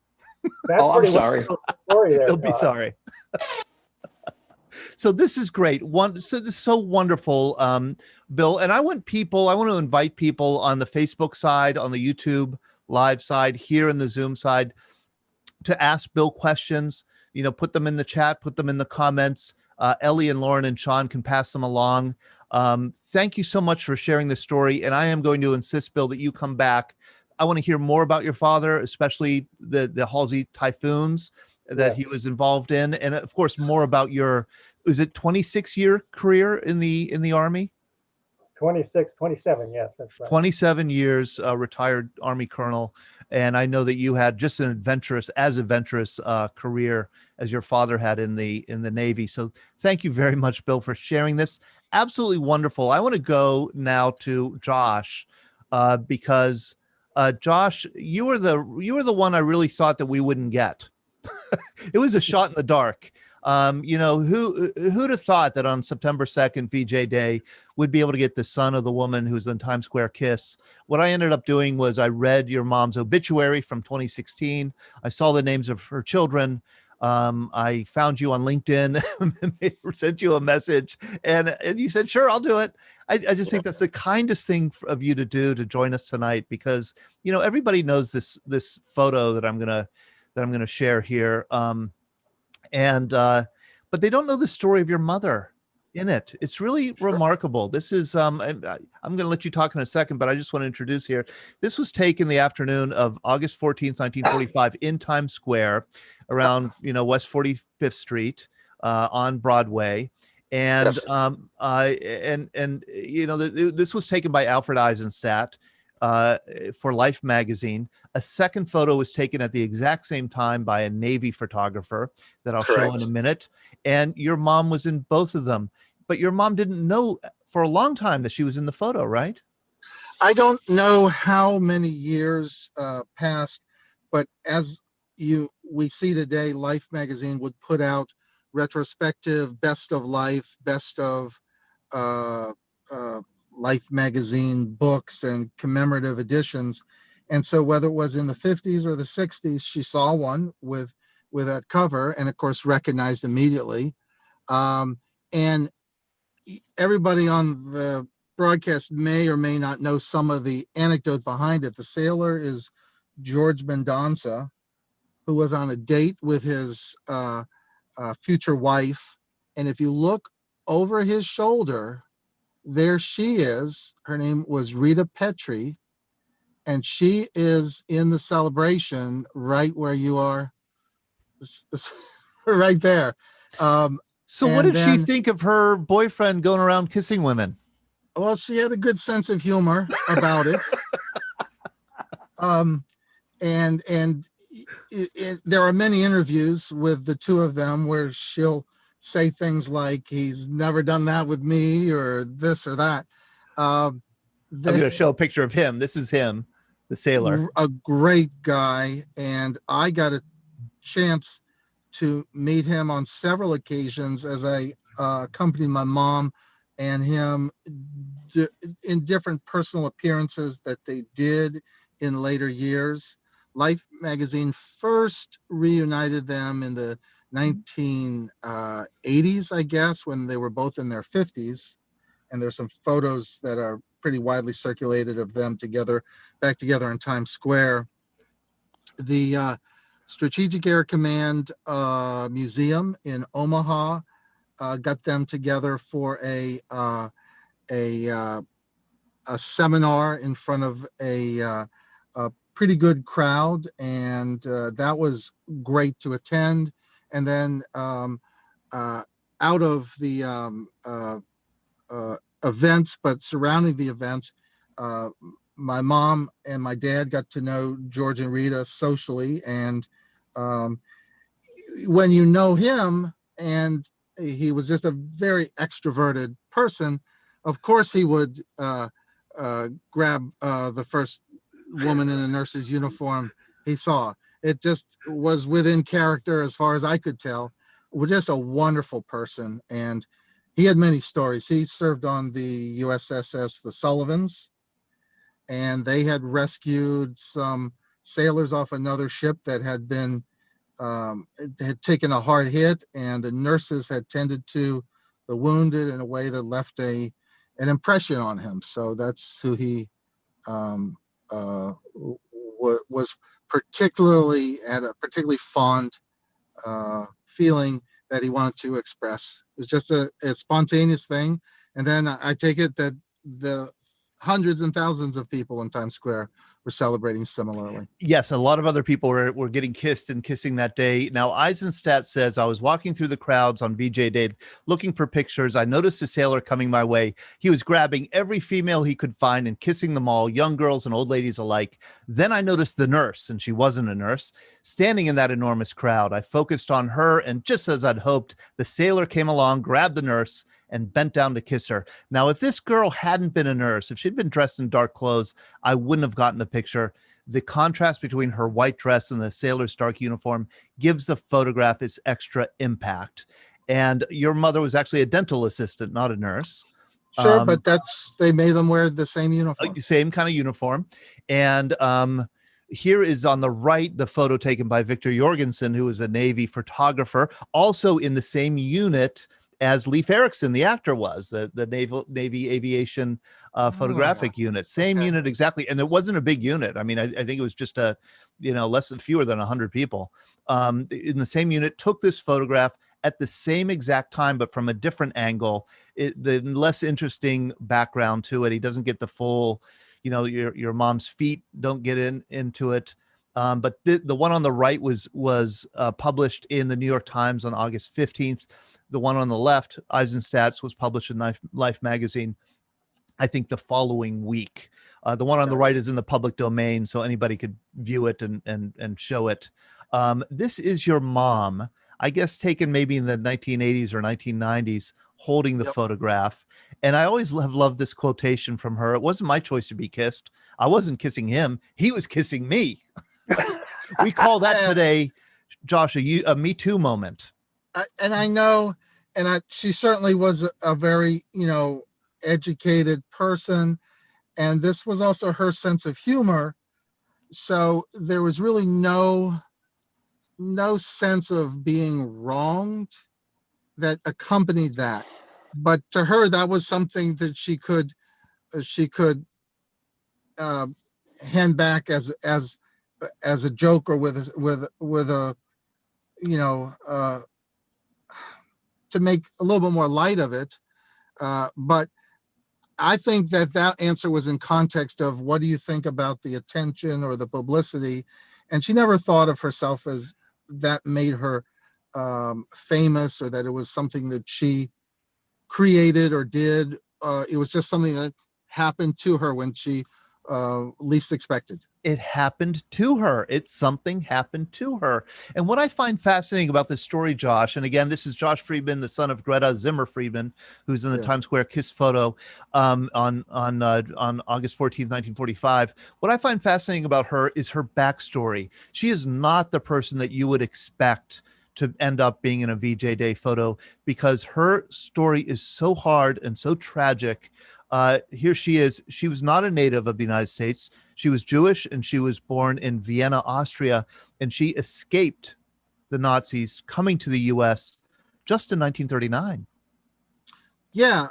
That's Oh, I'm pretty sorry. much the story there, Don't be Todd. sorry. So this is great. So this is so wonderful, Bill. And I want to invite people on the Facebook side, on the YouTube live side, here in the Zoom side, to ask Bill questions. Put them in the chat, put them in the comments. Ellie and Lauren and Sean can pass them along. Thank you so much for sharing this story. And I am going to insist, Bill, that you come back. I want to hear more about your father, especially the Halsey Typhoons that he was involved in. And of course, more about your, is it 26-year career in the Army? 27, yes, that's right. 27 years, retired Army colonel. And I know that you had just an adventurous career as your father had in the Navy. So thank you very much, Bill, for sharing this. Absolutely wonderful. I want to go now to Josh because Josh, you were the one I really thought that we wouldn't get It was a shot in the dark. You know, who'd have thought that on September 2nd, VJ Day, would be able to get the son of the woman who's in Times Square kiss? What I ended up doing was I read your mom's obituary from 2016. I saw the names of her children. I found you on LinkedIn, sent you a message, and you said, sure, I'll do it. I just think that's the kindest thing of you to do, to join us tonight, because, you know, everybody knows this photo that I'm gonna share here. But they don't know the story of your mother in it. It's really remarkable. This is, I'm going to let you talk in a second, but I just want to introduce here. This was taken the afternoon of August 14th, 1945 in Times Square around, you know, West 45th Street on Broadway. And, Yes. You know, this was taken by Alfred Eisenstadt for Life magazine. A second photo was taken at the exact same time by a Navy photographer that I'll show in Correct. a minute. And your mom was in both of them, but your mom didn't know for a long time that she was in the photo, right? I don't know how many years passed, but as we see today, Life magazine would put out retrospective best of Life, best of Life magazine books and commemorative editions. And so whether it was in the 50s or the 60s, she saw one with that cover, and of course recognized immediately. And everybody on the broadcast may or may not know some of the anecdote behind it. The sailor is George Mendonça, who was on a date with his future wife. And if you look over his shoulder, there she is. Her name was Rita Petrie, and she is in the celebration right where you are, right there. So what did she think of her boyfriend going around kissing women? Well, she had a good sense of humor about it. There are many interviews with the two of them where she'll say things like, he's never done that with me, or this or that. I'm going to show a picture of him. This is him, the sailor. A great guy. And I got a chance to meet him on several occasions as I accompanied my mom and him in different personal appearances that they did in later years. Life magazine first reunited them in the 1980s, I guess, when they were both in their 50s. And there's some photos that are pretty widely circulated of them back together in Times Square. The Strategic Air Command Museum in Omaha got them together for a seminar in front of a pretty good crowd, and that was great to attend. And then out of the events, but surrounding the events, my mom and my dad got to know George and Rita socially. And when you know him, and he was just a very extroverted person, of course he would grab the first woman in a nurse's uniform he saw. It just was within character as far as I could tell. Was just a wonderful person. And he had many stories. He served on the USSS, the Sullivans, and they had rescued some sailors off another ship that had been, had taken a hard hit, and the nurses had tended to the wounded in a way that left an impression on him. So that's who he was particularly, had a particularly fond feeling that he wanted to express. It was just a spontaneous thing. And then I take it that the hundreds and thousands of people in Times Square were celebrating similarly. Yes, a lot of other people were getting kissed and kissing that day. Now, Eisenstadt says, I was walking through the crowds on VJ Day looking for pictures. I noticed a sailor coming my way. He was grabbing every female he could find and kissing them all, young girls and old ladies alike. Then I noticed the nurse, and she wasn't a nurse, standing in that enormous crowd. I focused on her, and just as I'd hoped, the sailor came along, grabbed the nurse, and bent down to kiss her. Now, if this girl hadn't been a nurse, if she'd been dressed in dark clothes, I wouldn't have gotten the picture. The contrast between her white dress and the sailor's dark uniform gives the photograph its extra impact. And your mother was actually a dental assistant, not a nurse. Sure, but they made them wear the same uniform. Same kind of uniform. And here is on the right, the photo taken by Victor Jorgensen, who is a Navy photographer, also in the same unit as Leif Erikson, the actor, was, the Navy Aviation photographic unit. Same unit exactly. And it wasn't a big unit. I mean, I think it was just fewer than 100 people in the same unit, took this photograph at the same exact time, but from a different angle. The less interesting background to it. He doesn't get the full, your mom's feet don't get into it. But the one on the right was published in the New York Times on August 15th. The one on the left, Eisenstats, was published in Life magazine, I think, the following week. The one on the right is in the public domain, so anybody could view it and show it. This is your mom, I guess, taken maybe in the 1980s or 1990s, holding the photograph. And I always have loved this quotation from her. It wasn't my choice to be kissed. I wasn't kissing him. He was kissing me. We call that today, Josh, a Me Too moment. And I know, she certainly was a very, educated person. And this was also her sense of humor. So there was really no sense of being wronged that accompanied that. But to her, that was something that she could hand back as a joke, or with a to make a little bit more light of it. But I think that answer was in context of, what do you think about the attention or the publicity? And she never thought of herself as that made her famous, or that it was something that she created or did. It was just something that happened to her when she least expected. It happened to her. Something happened to her. And what I find fascinating about this story, Josh, and again, this is Josh Friedman, the son of Greta Zimmer Friedman, who's in the Times Square kiss photo on August 14th, 1945. What I find fascinating about her is her backstory. She is not the person that you would expect to end up being in a VJ Day photo, because her story is so hard and so tragic. Here she is. She was not a native of the United States. She was Jewish, and she was born in Vienna, Austria, and she escaped the Nazis coming to the U.S. just in 1939. Yeah,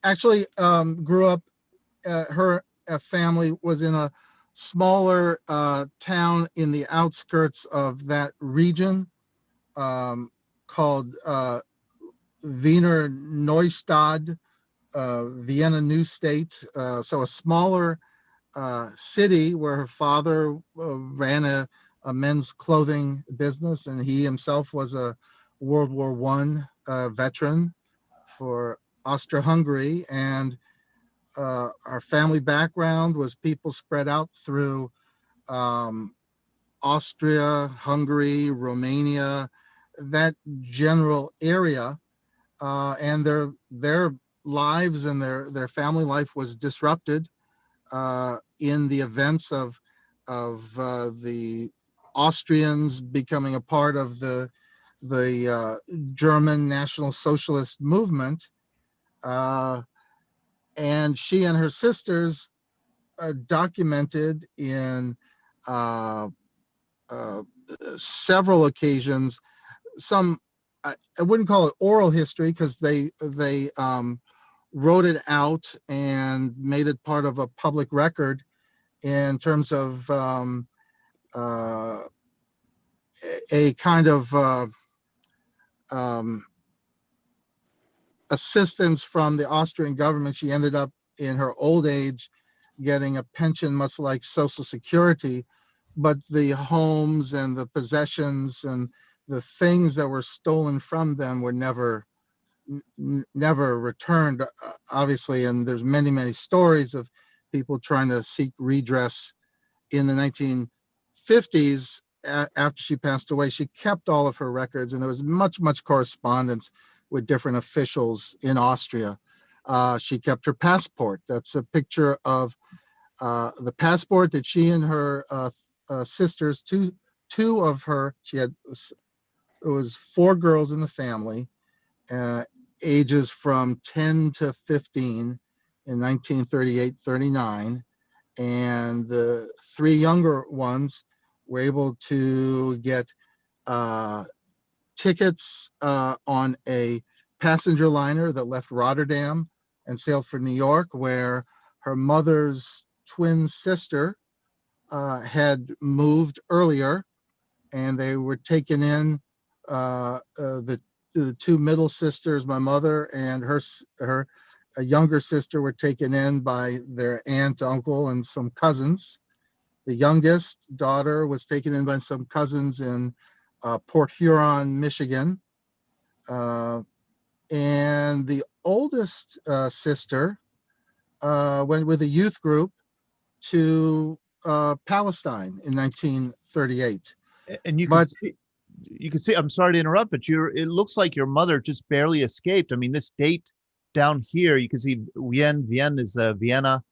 actually grew up, her family was in a smaller town in the outskirts of that region called Wiener Neustadt, Vienna New State. So a smaller city where her father ran a men's clothing business, and he himself was a World War I veteran for Austria-Hungary. And our family background was people spread out through Austria, Hungary, Romania, that general area, and their lives and their family life was disrupted in the events of the Austrians becoming a part of the German National Socialist movement. And she and her sisters documented in several occasions some, I wouldn't call it oral history, because they wrote it out and made it part of a public record in terms of a kind of assistance from the Austrian government. She ended up in her old age getting a pension, much like Social Security, but the homes and the possessions and the things that were stolen from them were never returned, obviously. And there's many stories of people trying to seek redress. In the 1950s, after she passed away, she kept all of her records, and there was much correspondence with different officials in Austria. She kept her passport. That's a picture of the passport that she and her sisters, two of her, it was 4 girls in the family, ages from 10 to 15 in 1938-39. And the 3 younger ones were able to get tickets on a passenger liner that left Rotterdam and sailed for New York, where her mother's twin sister had moved earlier, and they were taken in. The 2 middle sisters, my mother and her younger sister, were taken in by their aunt, uncle, and some cousins. The youngest daughter was taken in by some cousins in Port Huron, Michigan. And the oldest sister went with a youth group to Palestine in 1938. And you can see, I'm sorry to interrupt, but it looks like your mother just barely escaped. I mean, this date down here, you can see Vienne is Vienna.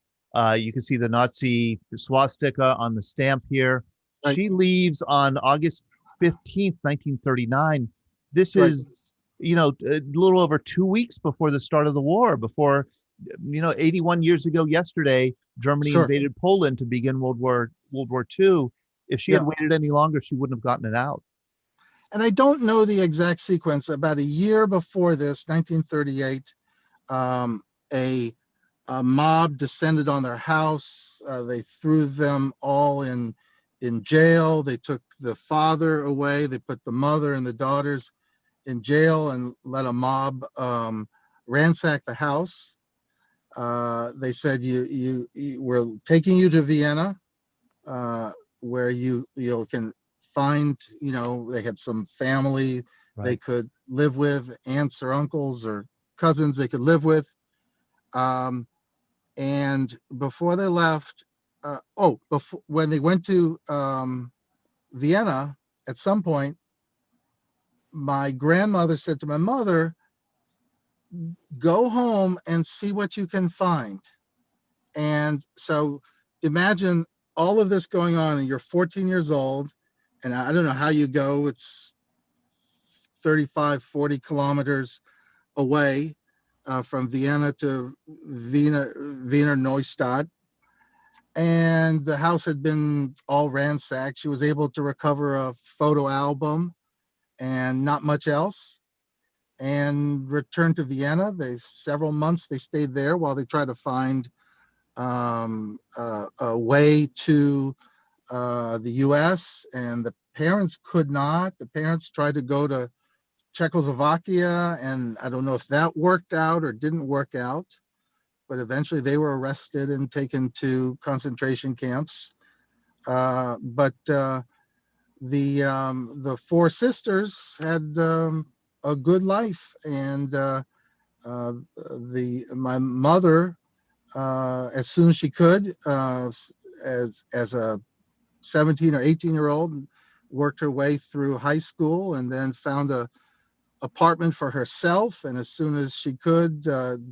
You can see the Nazi swastika on the stamp here. Right. She leaves on August 15th, 1939. This Right. is, a little over 2 weeks before the start of the war, before, 81 years ago yesterday, Germany Sure. invaded Poland to begin World War II. If she had waited any longer, she wouldn't have gotten it out. And I don't know the exact sequence. About a year before this, 1938, a mob descended on their house. They threw them all in jail. They took the father away. They put the mother and the daughters in jail and let a mob ransack the house. They said, we're taking you to Vienna, where you can find, they had some family they could live with, aunts or uncles or cousins they could live with. And before they left, when they went to Vienna, at some point, my grandmother said to my mother, go home and see what you can find. And so imagine all of this going on, and you're 14 years old, and I don't know how you go, it's 35, 40 kilometers away from Vienna to Wiener Neustadt. And the house had been all ransacked. She was able to recover a photo album and not much else, and returned to Vienna. Several months they stayed there while they tried to find a way to the US, and the parents could not. The parents tried to go to Czechoslovakia, and I don't know if that worked out or didn't work out, but eventually they were arrested and taken to concentration camps. But the 4 sisters had a good life, and my mother, as soon as she could, as a 17 or 18-year-old, worked her way through high school, and then found a apartment for herself, and as soon as she could,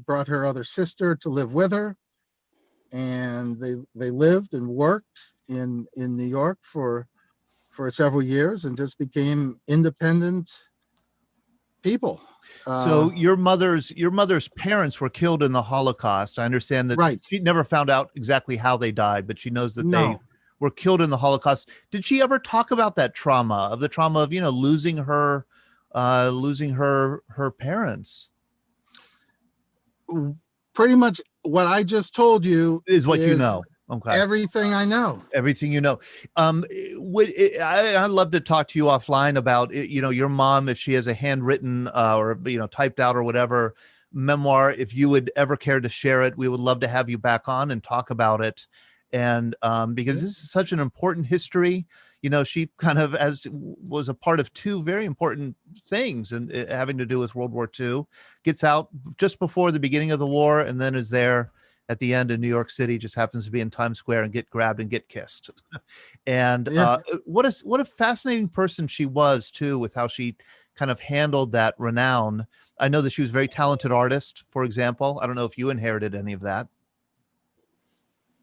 brought her other sister to live with her, and they lived and worked in New York for several years, and just became independent people. So your mother's parents were killed in the Holocaust. I understand that. Right. She never found out exactly how they died, but she knows that they No. were killed in the Holocaust. Did she ever talk about that trauma of losing her parents? Pretty much what I just told you Is what you know. Okay. Everything I know. Everything you know. I'd love to talk to you offline about, your mom, if she has a handwritten or, typed out or whatever memoir, if you would ever care to share it, we would love to have you back on and talk about it. And because this is such an important history, she kind of was a part of 2 very important things, and having to do with World War II. Gets out just before the beginning of the war, and then is there at the end in New York City, just happens to be in Times Square and get grabbed and get kissed. And what a fascinating person she was too, with how she kind of handled that renown. I know that she was a very talented artist, for example. I don't know if you inherited any of that.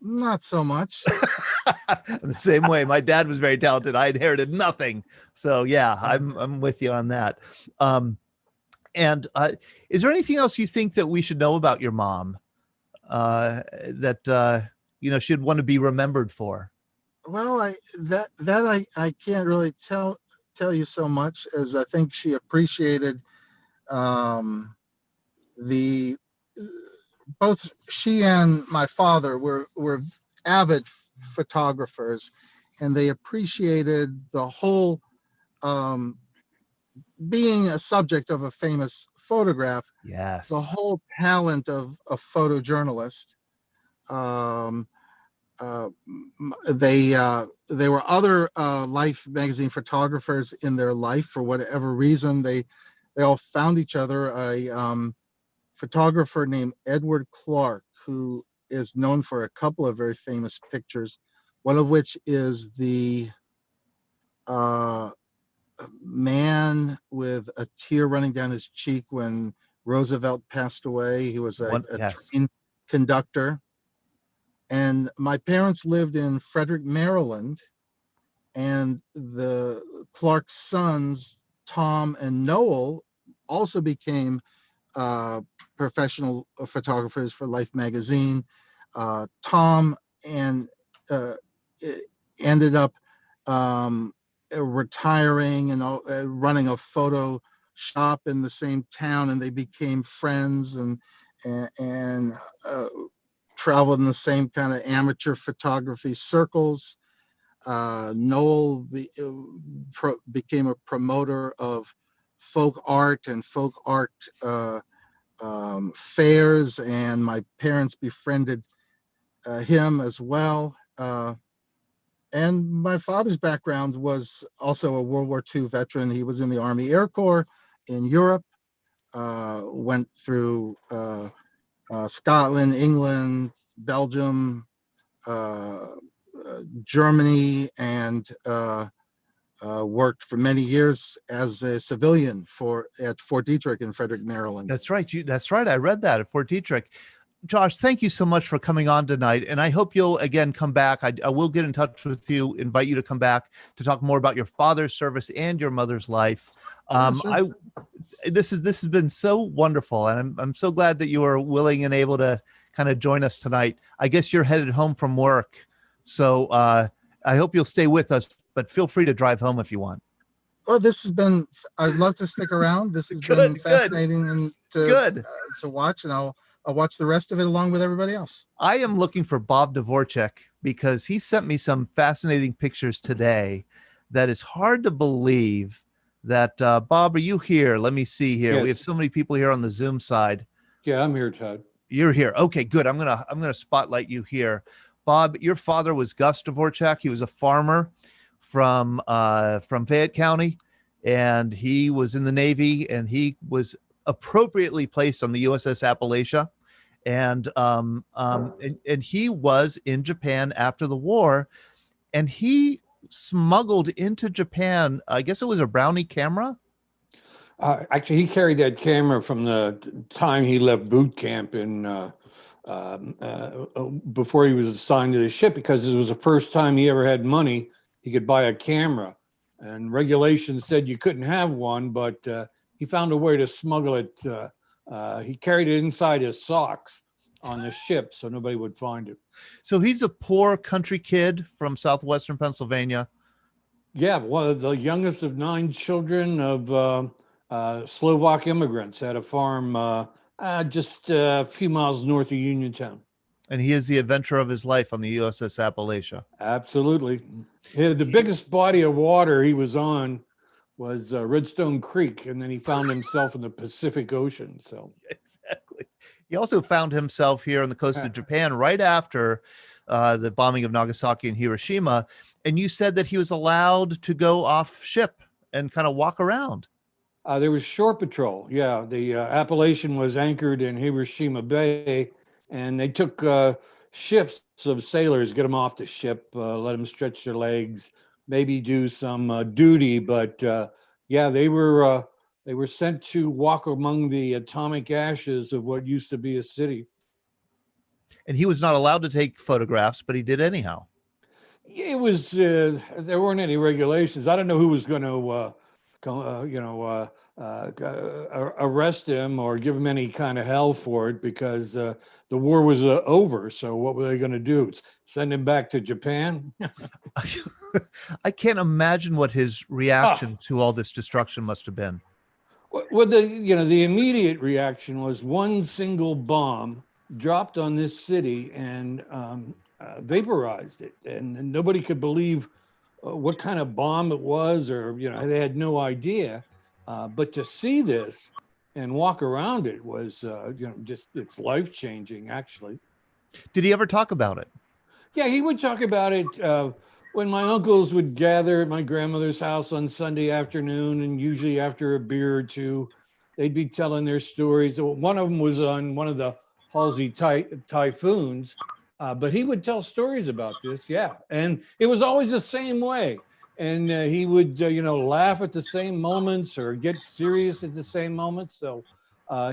Not so much. The same way, my dad was very talented. I inherited nothing. So yeah, I'm with you on that. And is there anything else you think that we should know about your mom that she'd want to be remembered for? Well, I can't really tell you so much, as I think she appreciated both she and my father were avid photographers, and they appreciated the whole being a subject of a famous photograph. Yes. The whole talent of a photojournalist. They were other Life magazine photographers in their life. For whatever reason, they all found each other. A photographer named Edward Clark, who is known for a couple of very famous pictures, one of which is the man with a tear running down his cheek when Roosevelt passed away. He was a train conductor. And my parents lived in Frederick, Maryland, and the Clark sons, Tom and Noel, also became professional photographers for Life magazine. Tom ended up retiring and running a photo shop in the same town, and they became friends and traveled in the same kind of amateur photography circles. Noel became a promoter of folk art and folk art fairs, and my parents befriended him as well. And my father's background was also a World War II veteran. He was in the Army Air Corps in Europe, went through Scotland, England, Belgium, Germany, and worked for many years as a civilian at Fort Detrick in Frederick, Maryland. That's right. That's right. I read that at Fort Detrick. Josh, thank you so much for coming on tonight. And I hope you'll again come back. I will get in touch with you, invite you to come back to talk more about your father's service and your mother's life. Sure. This has been so wonderful, and I'm so glad that you were willing and able to kind of join us tonight. I guess you're headed home from work, so I hope you'll stay with us, but feel free to drive home if you want. Well, I'd love to stick around. This has been fascinating and to watch, and I'll watch the rest of it along with everybody else. I am looking for Bob Dvorak because he sent me some fascinating pictures today that is hard to believe that, Bob, are you here? Let me see here. Yes. We have so many people here on the Zoom side. Yeah, I'm here, Todd. You're here. Okay, good. I'm gonna spotlight you here. Bob, your father was Gus Dvorak. He was a farmer from Fayette County, and he was in the Navy, and he was appropriately placed on the USS Appalachia. And he was in Japan after the war, and he smuggled into Japan, I guess it was a Brownie camera. Actually, he carried that camera from the time he left boot camp before he was assigned to the ship, because it was the first time he ever had money he could buy a camera. And regulations said you couldn't have one, but he found a way to smuggle it. He carried it inside his socks on the ship so nobody would find it. So he's a poor country kid from southwestern Pennsylvania. Yeah, one of the youngest of 9 children of Slovak immigrants, had a farm just a few miles north of Uniontown. And he is the adventurer of his life on the USS Appalachia. Absolutely. The biggest body of water he was on was Redstone Creek, and then he found himself in the Pacific Ocean. So exactly. He also found himself here on the coast of Japan right after the bombing of Nagasaki and Hiroshima. And you said that he was allowed to go off ship and kind of walk around. There was shore patrol. Yeah, the Appalachian was anchored in Hiroshima Bay, and they took shifts of sailors, get them off the ship, let them stretch their legs, maybe do some duty. But yeah, they were They were sent to walk among the atomic ashes of what used to be a city. And he was not allowed to take photographs, but he did anyhow. It was there weren't any regulations. I don't know who was going to arrest him or give him any kind of hell for it, because the war was over. So what were they going to do? Send him back to Japan? I can't imagine what his reaction to all this destruction must have been. Well, the immediate reaction was one single bomb dropped on this city and vaporized it, and nobody could believe what kind of bomb it was, or they had no idea. But to see this and walk around it was just, it's life changing, actually. Did he ever talk about it? Yeah, he would talk about it when my uncles would gather at my grandmother's house on Sunday afternoon, and usually after a beer or two, they'd be telling their stories. One of them was on one of the Halsey typhoons, but he would tell stories about this. Yeah, and it was always the same way. And he would, laugh at the same moments or get serious at the same moments. So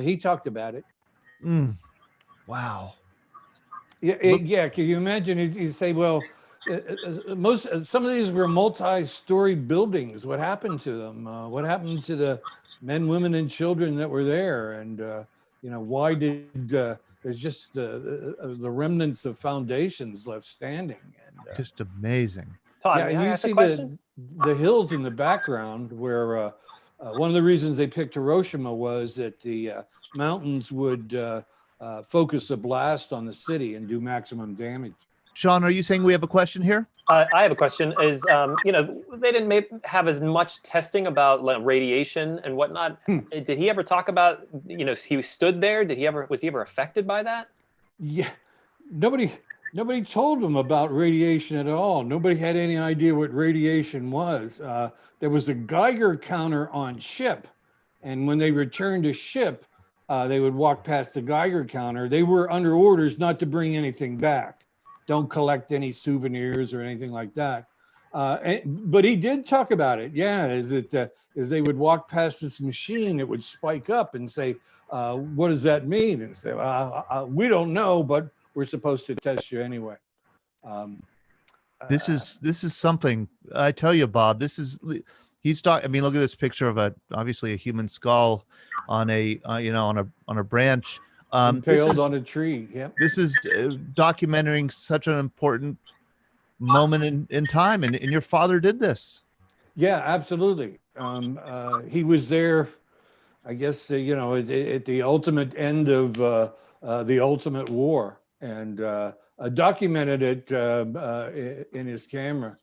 he talked about it. Wow. Yeah. Can you imagine? You say, well, some of these were multi-story buildings. What happened to them? What happened to the men, women, and children that were there? And why did there's just the remnants of foundations left standing? And just amazing. Todd, yeah, may and I you ask a see question? the hills in the background where one of the reasons they picked Hiroshima was that the mountains would focus a blast on the city and do maximum damage. Sean, are you saying we have a question here? I have a question. Is they didn't have as much testing about radiation and whatnot. Did he ever talk about he stood there? Was he ever affected by that? Yeah, nobody told him about radiation at all. Nobody had any idea what radiation was. There was a Geiger counter on ship, and when they returned to ship, they would walk past the Geiger counter. They were under orders not to bring anything back. Don't collect any souvenirs or anything like that. But he did talk about it. Yeah, as they would walk past this machine, it would spike up and say, "What does that mean?" And say, "We don't know, but we're supposed to test you anyway." This is something. I tell you, Bob. He's talking. I mean, look at this picture of obviously a human skull on a on a branch. Impaled on a tree. Yep. This is documenting such an important moment in time, and your father did this. Yeah, absolutely. He was there, I guess, at the ultimate end of the ultimate war, and documented it in his camera,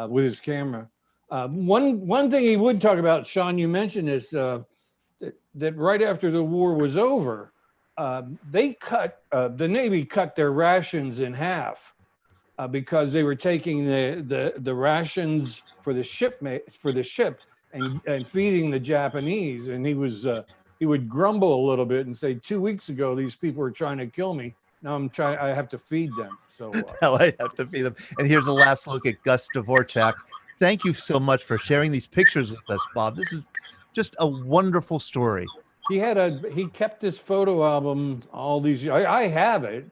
with his camera. One thing he would talk about, Sean, you mentioned is that right after the war was over, the Navy cut their rations in half because they were taking the rations for the ship and feeding the Japanese. And he would grumble a little bit and say, 2 weeks ago, these people were trying to kill me. Now I have to feed them. So now I have to feed them. And here's a last look at Gus Dvorak. Thank you so much for sharing these pictures with us, Bob. This is just a wonderful story. He kept this photo album all these years. I have it.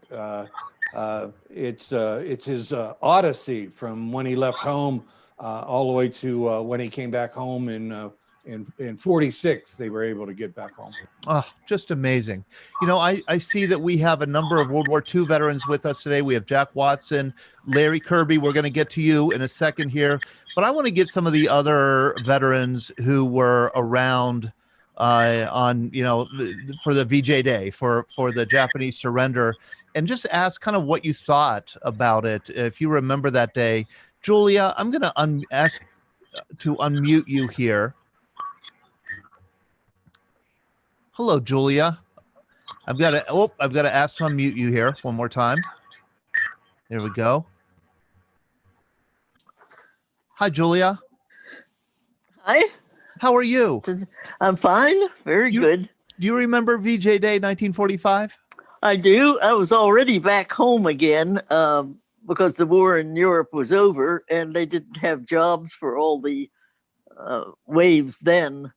It's his odyssey from when he left home all the way to when he came back home in 46. They were able to get back home. Oh, just amazing. I see that we have a number of World War II veterans with us today. We have Jack Watson, Larry Kirby. We're going to get to you in a second here, but I want to get some of the other veterans who were around for the VJ Day, for the Japanese surrender, and just ask kind of what you thought about it, if you remember that day. Julia, I'm going to ask to unmute you here. Hello, Julia. I've got to ask to unmute you here one more time. There we go. Hi, Julia. Hi. How are you? I'm fine. Very good. Do you remember VJ Day 1945? I do. I was already back home again because the war in Europe was over and they didn't have jobs for all the waves then.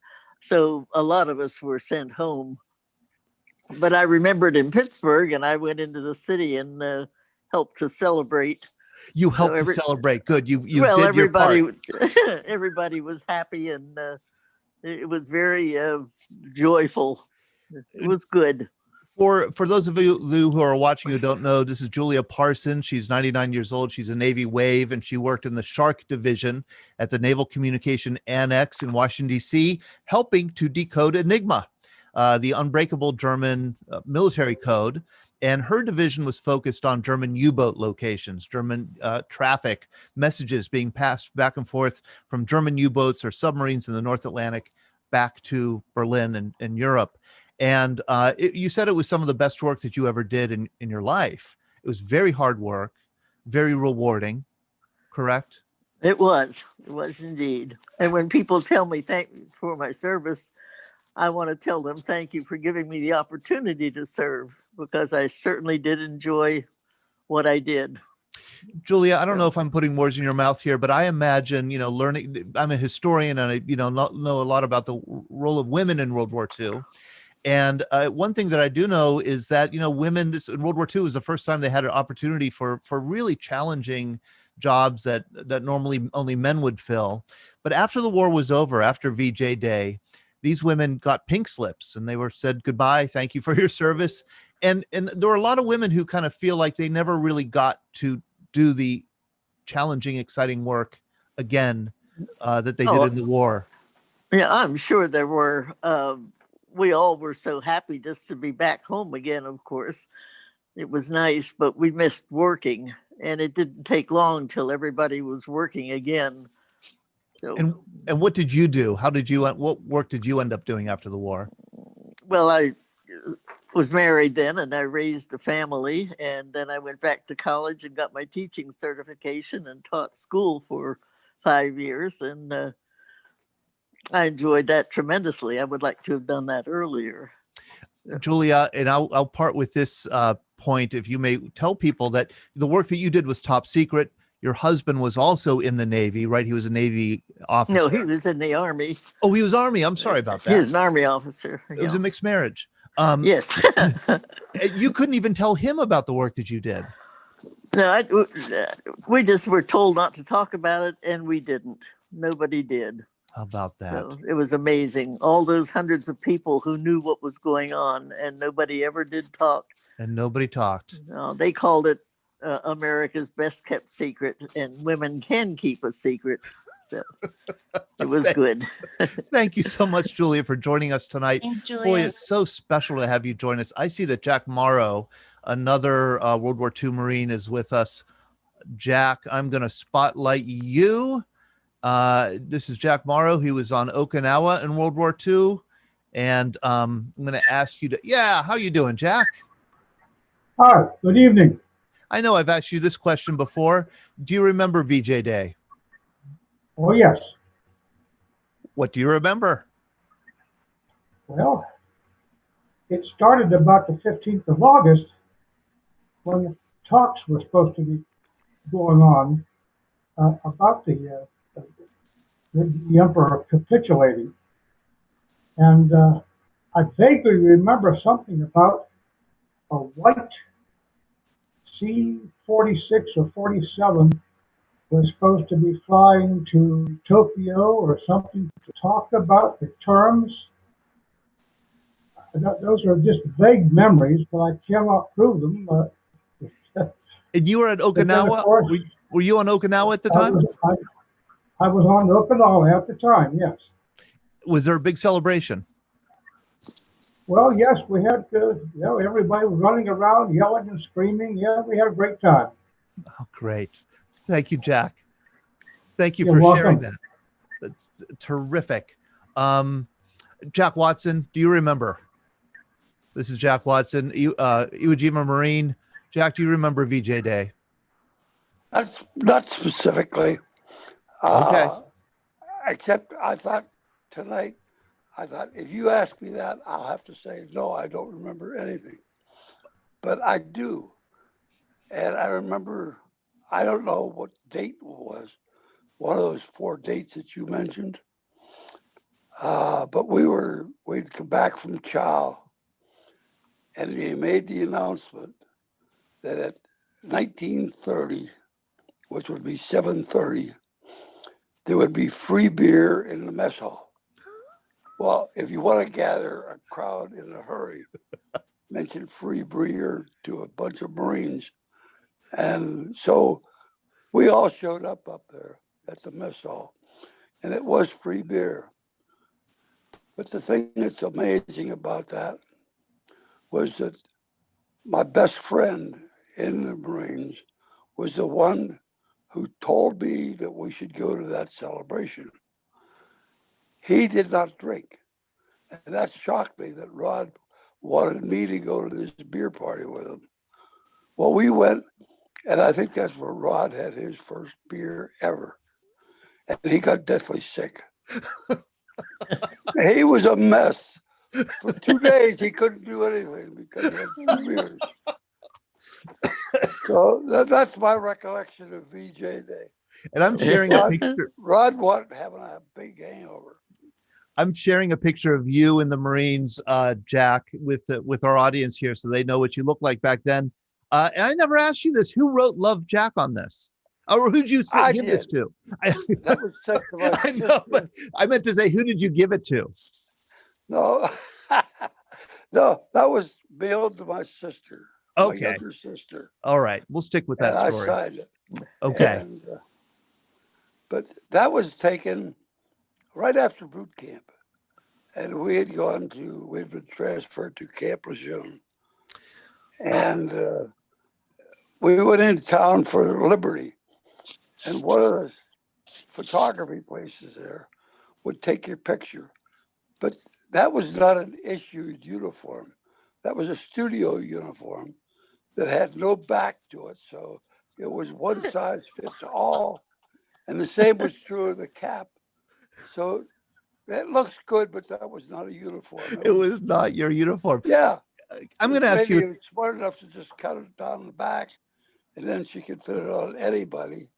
So a lot of us were sent home. But I remembered in Pittsburgh, and I went into the city and helped to celebrate. You helped every- to celebrate. Good. You well, did your part. everybody was happy, and it was very joyful. It was good. For those of you who are watching who don't know, this is Julia Parsons. She's 99 years old. She's a Navy Wave, and she worked in the Shark Division at the Naval Communication Annex in Washington, D.C., helping to decode Enigma, the unbreakable German military code. And her division was focused on German U-boat locations, German traffic messages being passed back and forth from German U-boats or submarines in the North Atlantic back to Berlin and Europe. And you said it was some of the best work that you ever did in your life. It was very hard work, very rewarding, correct? It was indeed. And when people tell me thank you for my service, I want to tell them thank you for giving me the opportunity to serve, because I certainly did enjoy what I did. Julia, I don't know if I'm putting words in your mouth here, but I imagine, learning, I'm a historian and I, know a lot about the role of women in World War II. And one thing that I do know is that, women in World War II was the first time they had an opportunity for really challenging jobs that normally only men would fill. But after the war was over, after VJ Day, these women got pink slips and they were said goodbye, thank you for your service. And there were a lot of women who kind of feel like they never really got to do the challenging, exciting work again that they did in the war. Yeah, I'm sure there were. We all were so happy just to be back home again, of course. It was nice, but we missed working, and it didn't take long till everybody was working again. So, and what did you do? What work did you end up doing after the war? Well, I was married then, and I raised a family, and then I went back to college and got my teaching certification and taught school for 5 years, and I enjoyed that tremendously. I would like to have done that earlier. Julia, and I'll part with this point, if you may tell people that the work that you did was top secret. Your husband was also in the Navy, right? He was a Navy officer. No, he was in the Army. Oh, he was Army. I'm sorry about that. He was an Army officer. It was a mixed marriage. Yes. You couldn't even tell him about the work that you did. No, we just were told not to talk about it, and we didn't. Nobody did. How about that? So it was amazing. All those hundreds of people who knew what was going on, and nobody ever did talk. And nobody talked. No, they called it America's best kept secret, and women can keep a secret. So it was good. Thank you so much, Julia, for joining us tonight. Thanks, Julia. Boy, it's so special to have you join us. I see that Jack Morrow, another World War II Marine, is with us. Jack, I'm going to spotlight you. This is Jack Morrow. He was on Okinawa in World War II. And I'm going to ask you how you doing, Jack? Hi, good evening. I know I've asked you this question before. Do you remember VJ Day? Oh, yes. What do you remember? Well, it started about the 15th of August when talks were supposed to be going on about the emperor capitulating. And I vaguely remember something about a white C-46 or 47 was supposed to be flying to Tokyo or something to talk about the terms. Those are just vague memories, but I cannot prove them. And you were at Okinawa? Were you on Okinawa at the time? I was on Okinawa at the time, yes. Was there a big celebration? Well, yes, we had, everybody was running around, yelling and screaming. Yeah, we had a great time. Oh, great. Thank you, Jack. Thank you You're for welcome. sharing that. That's terrific. Jack Watson, do you remember? This is Jack Watson, Iwo Jima Marine. Jack, do you remember VJ Day? That's not specifically. Okay. Except I thought tonight, if you ask me that, I'll have to say, no, I don't remember anything. But I do. And I remember, I don't know what date it was, one of those 4 dates that you mentioned. But we'd come back from chow, and they made the announcement that at 19:30, which would be 7:30, there would be free beer in the mess hall. Well, if you want to gather a crowd in a hurry, mention free beer to a bunch of Marines. And so we all showed up there at the mess hall, and it was free beer. But the thing that's amazing about that was that my best friend in the Marines was the one who told me that we should go to that celebration. He did not drink. And that shocked me that Rod wanted me to go to this beer party with him. Well, we went, and I think that's where Rod had his first beer ever. And he got deathly sick. He was a mess. For 2 days, he couldn't do anything because he had 2 beers. So that's my recollection of VJ Day. And I'm sharing a picture. Rod wasn't having a big hangover. I'm sharing a picture of you in the Marines, Jack, with our audience here, so they know what you looked like back then. And I never asked you this: who wrote "Love Jack" on this, or who'd you give this to? That was sent to my I know, but I meant to say, who did you give it to? No, no, that was mailed to my sister. Okay. My younger sister. All right, we'll stick with that and story. I signed it. Okay. And, but that was taken right after boot camp, and we'd been transferred to Camp Lejeune, and we went into town for Liberty, and one of the photography places there would take your picture, but that was not an issued uniform. That was a studio uniform that had no back to it, so it was one size fits all, and the same was true of the cap. So that looks good, but that was not a uniform. It was not your uniform. Yeah. I'm going to ask you. Maybe was smart enough to just cut it down the back, and then she could fit it on anybody,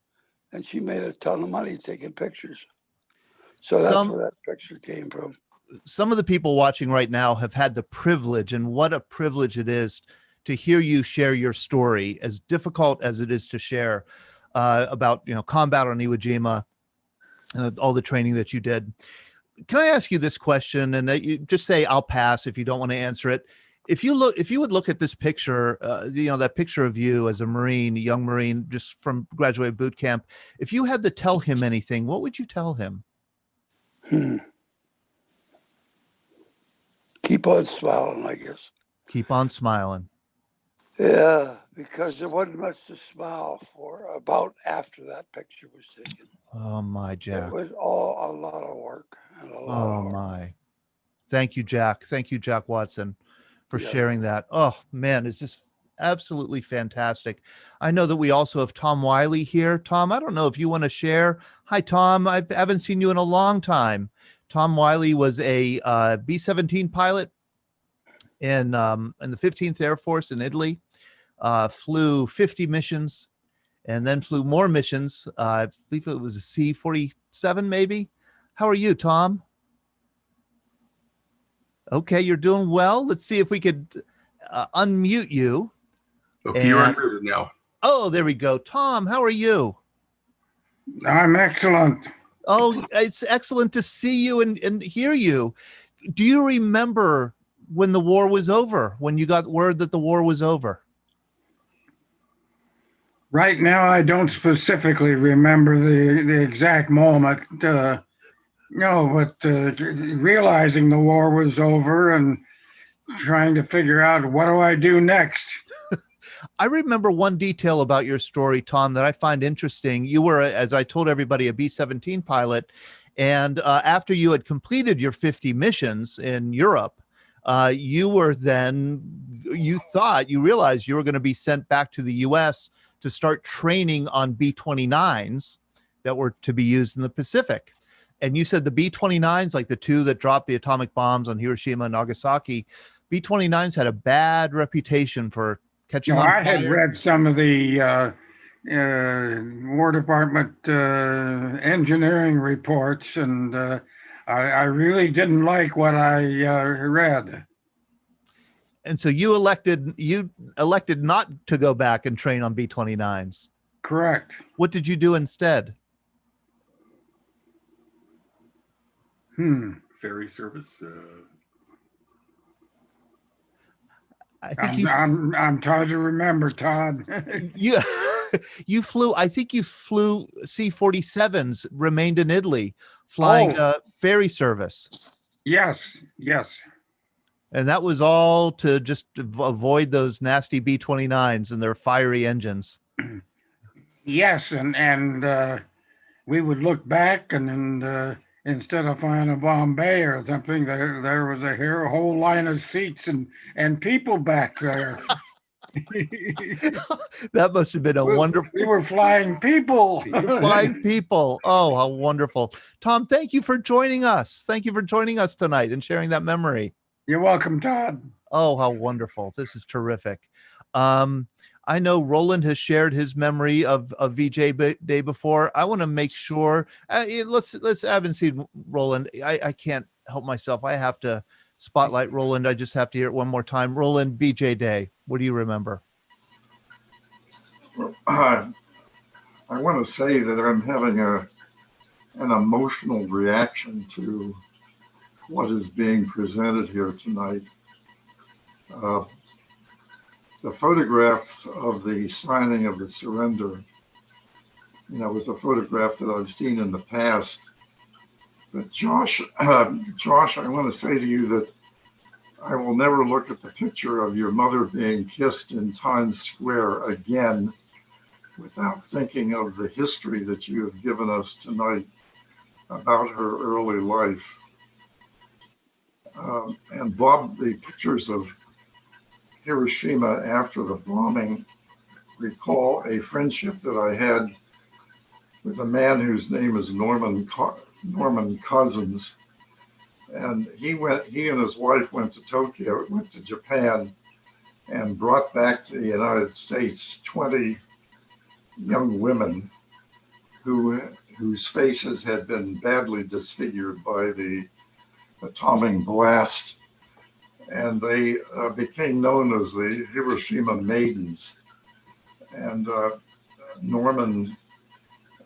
and she made a ton of money taking pictures. So that's where that picture came from. Some of the people watching right now have had the privilege, and what a privilege it is to hear you share your story, as difficult as it is to share about combat on Iwo Jima, all the training that you did. Can I ask you this question? And you just say I'll pass if you don't want to answer it. If you would look at this picture, that picture of you as a Marine, a young Marine, just from graduated boot camp, if you had to tell him anything, what would you tell him? Keep on smiling, I guess. Keep on smiling. Yeah, because there wasn't much to smile for about after that picture was taken. Oh my, Jack. It was all a lot of work. And a lot of work. My. Thank you, Jack. Thank you, Jack Watson, for sharing that. Oh man, it's just absolutely fantastic. I know that we also have Tom Wiley here. Tom, I don't know if you want to share. Hi, Tom. I haven't seen you in a long time. Tom Wiley was a B-17 pilot in the 15th Air Force in Italy. Flew 50 missions, and then flew more missions. I believe it was a C-47, maybe. How are you, Tom? Okay, you're doing well. Let's see if we could unmute you. Okay, you're unmuted now. Oh, there we go. Tom, how are you? I'm excellent. Oh, it's excellent to see you and hear you. Do you remember when the war was over, when you got word that the war was over? Right now, I don't specifically remember the exact moment. But realizing the war was over and trying to figure out what do I do next. I remember one detail about your story, Tom, that I find interesting. You were, as I told everybody, a B-17 pilot. And after you had completed your 50 missions in Europe, you realized you were going to be sent back to the U.S. to start training on B-29s that were to be used in the Pacific. And you said the B-29s, like the two that dropped the atomic bombs on Hiroshima and Nagasaki, B-29s had a bad reputation for catching on fire. I had read some of the War Department engineering reports, and I really didn't like what I read. And so you elected not to go back and train on B-29s. Correct. What did you do instead? Ferry service. I think I'm trying to remember, Todd. you flew. I think you flew C-47s. Remained in Italy, flying ferry service. Yes. And that was all to just avoid those nasty B-29s and their fiery engines. Yes, and we would look back, and instead of flying to Bombay or something, there was a whole line of seats and people back there. That must have been a wonderful. We were flying people. Flying people. Oh, how wonderful. Tom, thank you for joining us. Thank you for joining us tonight and sharing that memory. You're welcome, Todd. Oh, how wonderful. This is terrific. I know Roland has shared his memory of VJ Day before. I want to make sure, let's I haven't seen Roland. I can't help myself. I have to spotlight Roland. I just have to hear it one more time. Roland, VJ Day, what do you remember? I want to say that I'm having an emotional reaction to what is being presented here tonight. The photographs of the signing of the surrender, was a photograph that I've seen in the past. But Josh, I want to say to you that I will never look at the picture of your mother being kissed in Times Square again without thinking of the history that you have given us tonight about her early life. And Bob, the pictures of Hiroshima after the bombing recall a friendship that I had with a man whose name is Norman Cousins. And he and his wife went to Japan and brought back to the United States 20 young women whose faces had been badly disfigured by the atomic blast, and they became known as the Hiroshima Maidens. And Norman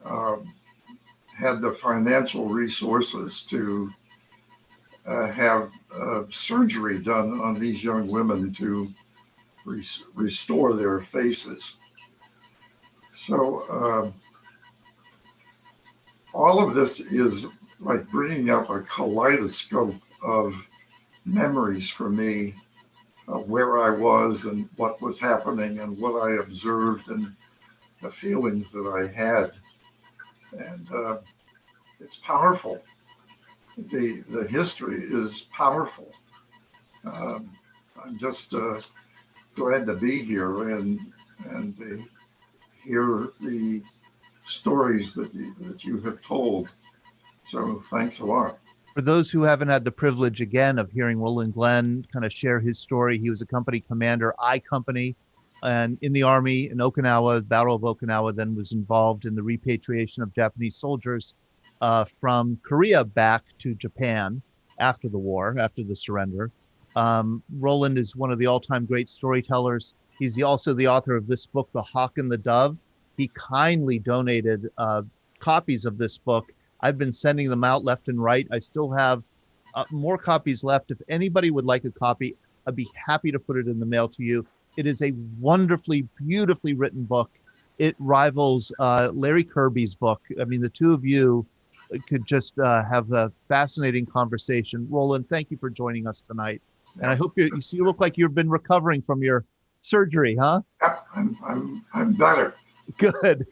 had the financial resources to have surgery done on these young women to restore their faces. So all of this is like bringing up a kaleidoscope of memories for me of where I was and what was happening and what I observed and the feelings that I had. And it's powerful. The history is powerful. I'm just glad to be here and to hear the stories that you have told. So thanks a lot. For those who haven't had the privilege again of hearing Roland Glenn kind of share his story, he was a company commander, I Company, and in the Army in Okinawa, Battle of Okinawa, then was involved in the repatriation of Japanese soldiers from Korea back to Japan after the war, after the surrender. Roland is one of the all-time great storytellers. He's also the author of this book, The Hawk and the Dove. He kindly donated copies of this book. I've been sending them out left and right. I still have more copies left. If anybody would like a copy, I'd be happy to put it in the mail to you. It is a wonderfully, beautifully written book. It rivals Larry Kirby's book. I mean, the two of you could just have a fascinating conversation. Roland, thank you for joining us tonight. And I hope you look like you've been recovering from your surgery, huh? Yep, I'm better. Good.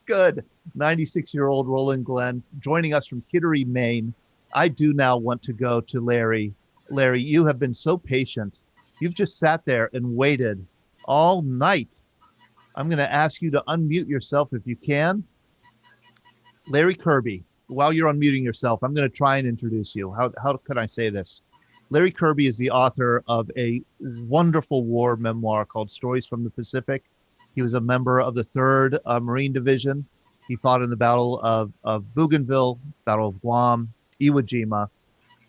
96-year-old Roland Glenn joining us from Kittery, Maine. I do now want to go to Larry. Larry, you have been so patient. You've just sat there and waited all night. I'm going to ask you to unmute yourself if you can. Larry Kirby, while you're unmuting yourself, I'm going to try and introduce you. How can I say this? Larry Kirby is the author of a wonderful war memoir called Stories from the Pacific. He was a member of the 3rd Marine Division. He fought in the Battle of Bougainville, Battle of Guam, Iwo Jima.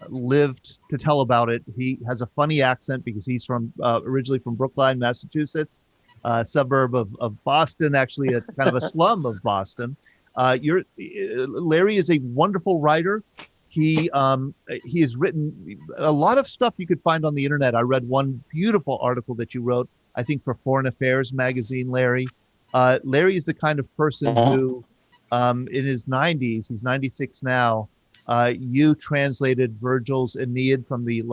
lived to tell about it. He has a funny accent because he's from originally from Brookline, Massachusetts, a suburb of Boston, actually a kind of a slum of Boston. Larry is a wonderful writer. He has written a lot of stuff you could find on the internet. I read one beautiful article that you wrote, I think, for Foreign Affairs magazine, Larry. Larry is the kind of person who, in his 90s, he's 96 now, you translated Virgil's Aeneid from the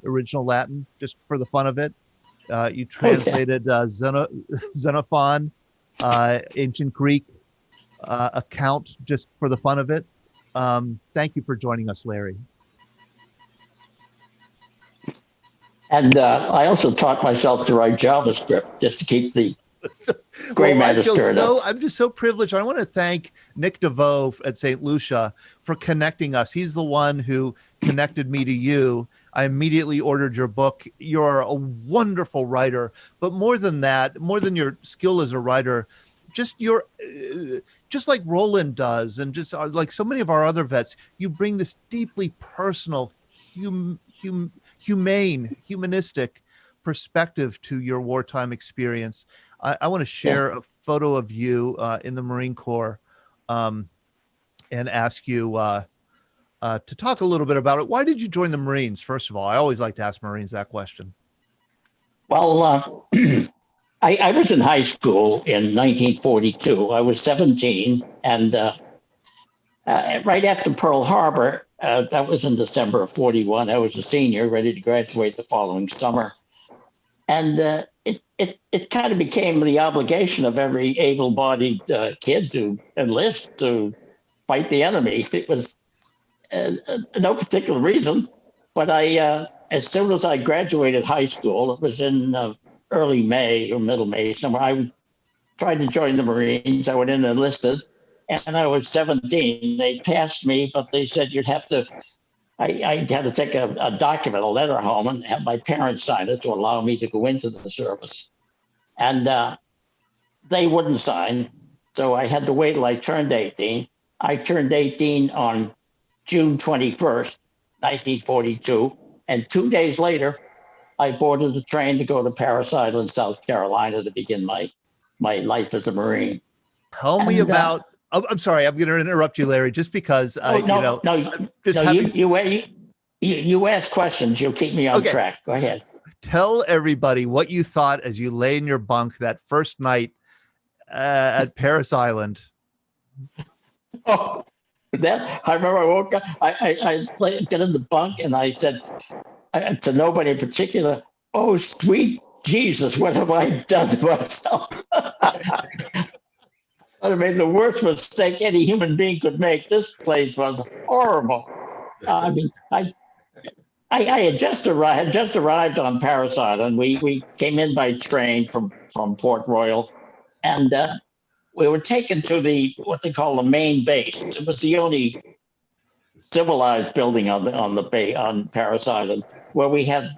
original Latin, just for the fun of it. You translated Xenophon, ancient Greek account, just for the fun of it. Thank you for joining us, Larry. And I also taught myself to write JavaScript just to keep the gray matter stirred up. I'm just so privileged. I want to thank Nick DeVoe at St. Lucia for connecting us. He's the one who connected me to you. I immediately ordered your book. You're a wonderful writer, but more than that, more than your skill as a writer, just like Roland does, and just like so many of our other vets, you bring this deeply personal, humane, humanistic perspective to your wartime experience. I want to share a photo of you in the Marine Corps and ask you to talk a little bit about it. Why did you join the Marines? First of all, I always like to ask Marines that question. Well, I was in high school in 1942. I was 17, and right after Pearl Harbor, that was in December of 41. I was a senior, ready to graduate the following summer. And it kind of became the obligation of every able-bodied kid to enlist to fight the enemy. It was no particular reason, but as soon as I graduated high school, it was in early May or middle May somewhere, I tried to join the Marines. I went in and enlisted, and I was 17. They passed me, but they said you'd have to, I had to take a document, a letter home, and have my parents sign it to allow me to go into the service. And they wouldn't sign, so I had to wait till I turned 18. I turned 18 on June 21st, 1942, and 2 days later, I boarded a train to go to Parris Island, South Carolina, to begin my life as a Marine. Tell me about. I'm sorry, I'm going to interrupt you, Larry, just because you ask questions, you'll keep me on track. Go ahead. Tell everybody what you thought as you lay in your bunk that first night at Parris Island. Oh, I remember I woke up. I got in the bunk and I said to nobody in particular, "Oh, sweet Jesus, what have I done to myself?" I made the worst mistake any human being could make. This place was horrible. I mean, I had just arrived on Parris Island. We came in by train from Port Royal, and we were taken to what they call the main base. It was the only civilized building on the bay on Parris Island where we had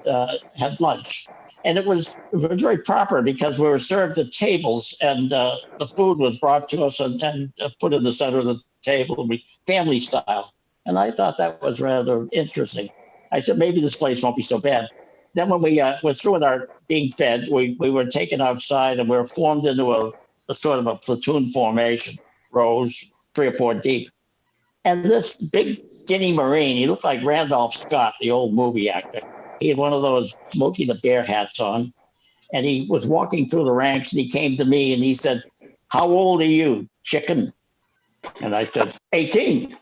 lunch. And it was very proper because we were served at tables, and the food was brought to us and put in the center of the table, family style. And I thought that was rather interesting. I said, maybe this place won't be so bad. Then when we were through with our being fed, we were taken outside and we were formed into a sort of a platoon formation, rows 3 or 4 deep. And this big skinny Marine, he looked like Randolph Scott, the old movie actor. He had one of those Smokey the Bear hats on, and he was walking through the ranks, and he came to me and he said, "How old are you, chicken?" And I said, 18.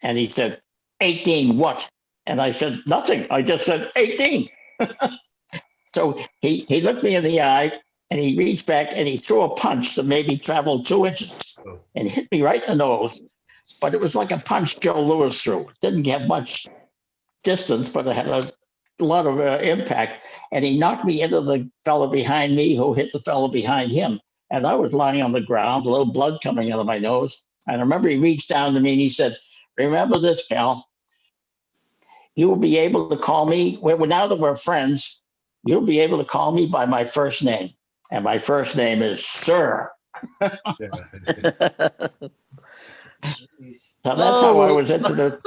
And he said, 18 what? And I said, nothing. I just said 18. So he looked me in the eye, and he reached back and he threw a punch that maybe traveled 2 inches and hit me right in the nose. But it was like a punch Joe Louis threw. It didn't have much distance, but it had a lot of impact. And he knocked me into the fellow behind me who hit the fellow behind him. And I was lying on the ground, a little blood coming out of my nose. And I remember he reached down to me and he said, "Remember this, pal. You will be able to call me, now that we're friends, you'll be able to call me by my first name. And my first name is Sir." So that's how I was into the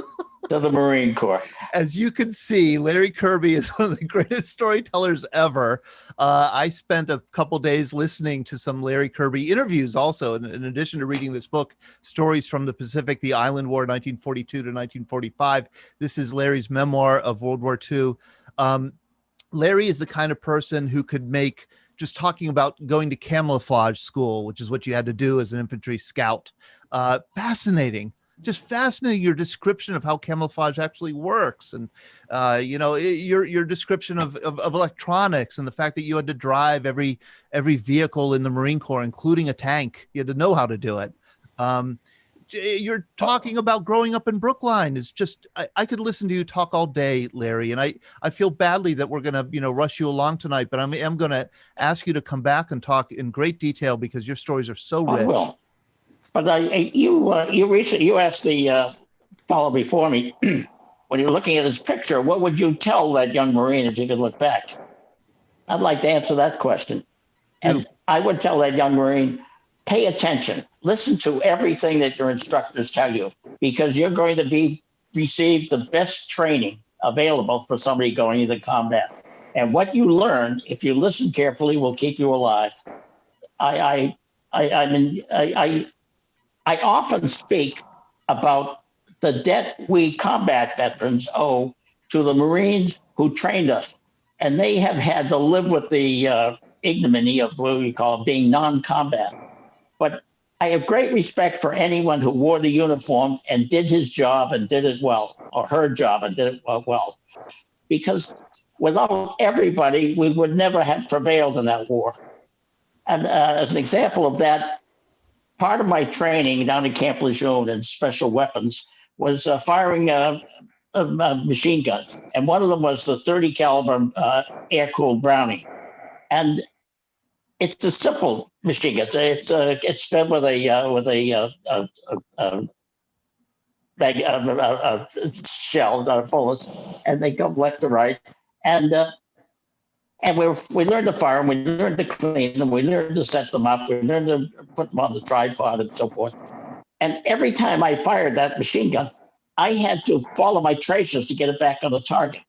to the Marine Corps. As you can see, Larry Kirby is one of the greatest storytellers ever. I spent a couple days listening to some Larry Kirby interviews also, in addition to reading this book, Stories from the Pacific, The Island War, 1942 to 1945. This is Larry's memoir of World War II. Larry is the kind of person who could make just talking about going to camouflage school, which is what you had to do as an infantry scout, fascinating. Just fascinating, your description of how camouflage actually works, and your description of electronics and the fact that you had to drive every vehicle in the Marine Corps, including a tank. You had to know how to do it. You're talking about growing up in Brookline. Is just I could listen to you talk all day, Larry, and I feel badly that we're gonna rush you along tonight, but I'm gonna ask you to come back and talk in great detail because your stories are so rich. I will. But you asked the fellow before me, when you're looking at his picture, what would you tell that young Marine if you could look back? I'd like to answer that question. And I would tell that young Marine, pay attention. Listen to everything that your instructors tell you, because you're going to receive the best training available for somebody going into combat. And what you learn, if you listen carefully, will keep you alive. I often speak about the debt we combat veterans owe to the Marines who trained us. And they have had to live with the ignominy of what we call being non-combat. But I have great respect for anyone who wore the uniform and did his job and did it well, or her job and did it well. Because without everybody, we would never have prevailed in that war. And as an example of that, part of my training down at Camp Lejeune in special weapons was firing machine guns. And one of them was the 30 caliber air-cooled Browning. And it's a simple machine gun. It's fed with a shell, bullets, and they go left to right. And we learned to fire them, we learned to clean them, we learned to set them up, we learned to put them on the tripod and so forth. And every time I fired that machine gun, I had to follow my tracers to get it back on the target.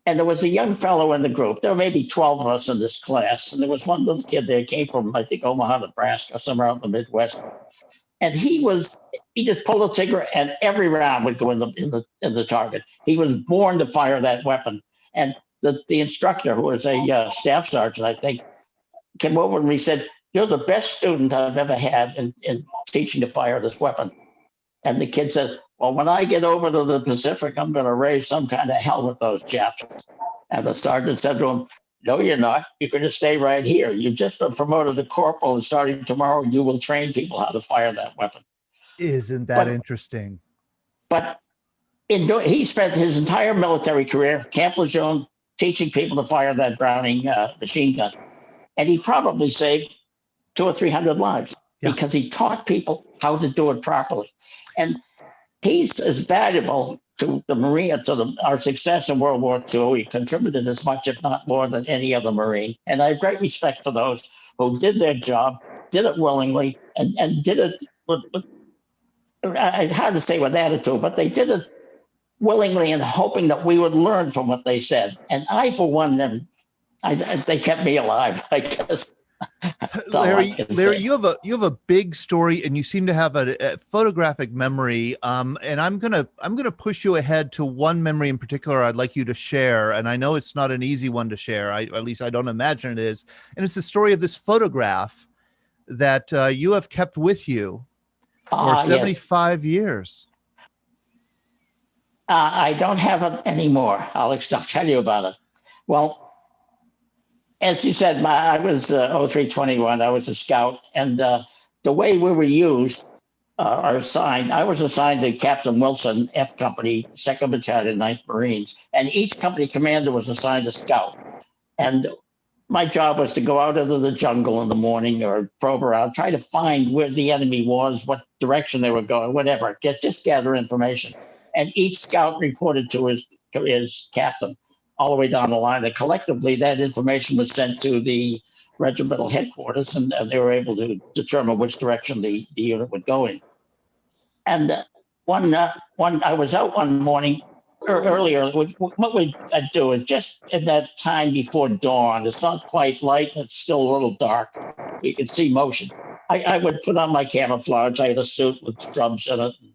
And there was a young fellow in the group. There were maybe 12 of us in this class. And there was one little kid that came from, I think, Omaha, Nebraska, somewhere out in the Midwest. And he just pulled the trigger and every round would go in the target. He was born to fire that weapon. And the instructor, who was a staff sergeant, I think, came over and he said, "You're the best student I've ever had in teaching to fire this weapon." And the kid said, "Well, when I get over to the Pacific, I'm going to raise some kind of hell with those Japs." And the sergeant said to him, "No, you're not. You're going to stay right here. You've just been promoted to corporal, and starting tomorrow, you will train people how to fire that weapon." Isn't that interesting? But he spent his entire military career, Camp Lejeune, teaching people to fire that Browning machine gun. And he probably saved 200 or 300 lives because he taught people how to do it properly. And he's as valuable to the Marine, our success in World War II. He contributed as much, if not more, than any other Marine. And I have great respect for those who did their job, did it willingly, and did it it's hard to say with attitude, but they did it willingly and hoping that we would learn from what they said. And I, for one, they kept me alive, I guess. Larry, you have a big story, and you seem to have a photographic memory. And I'm gonna push you ahead to one memory in particular I'd like you to share. And I know it's not an easy one to share. At least I don't imagine it is. And it's the story of this photograph that you have kept with you for 75 years. I don't have it anymore. I'll tell you about it. Well, as you said, I was 0321. I was a scout, and the way we were used or assigned, I was assigned to Captain Wilson, F Company, 2nd Battalion, 9th Marines, and each company commander was assigned a scout. And my job was to go out into the jungle in the morning or probe around, try to find where the enemy was, what direction they were going, whatever. Just gather information. And each scout reported to his captain all the way down the line. And collectively, that information was sent to the regimental headquarters, and they were able to determine which direction the unit would go in. And I was out one morning earlier. What we do is just at that time before dawn. It's not quite light. It's still a little dark. We can see motion. I would put on my camouflage. I had a suit with strubs in it, and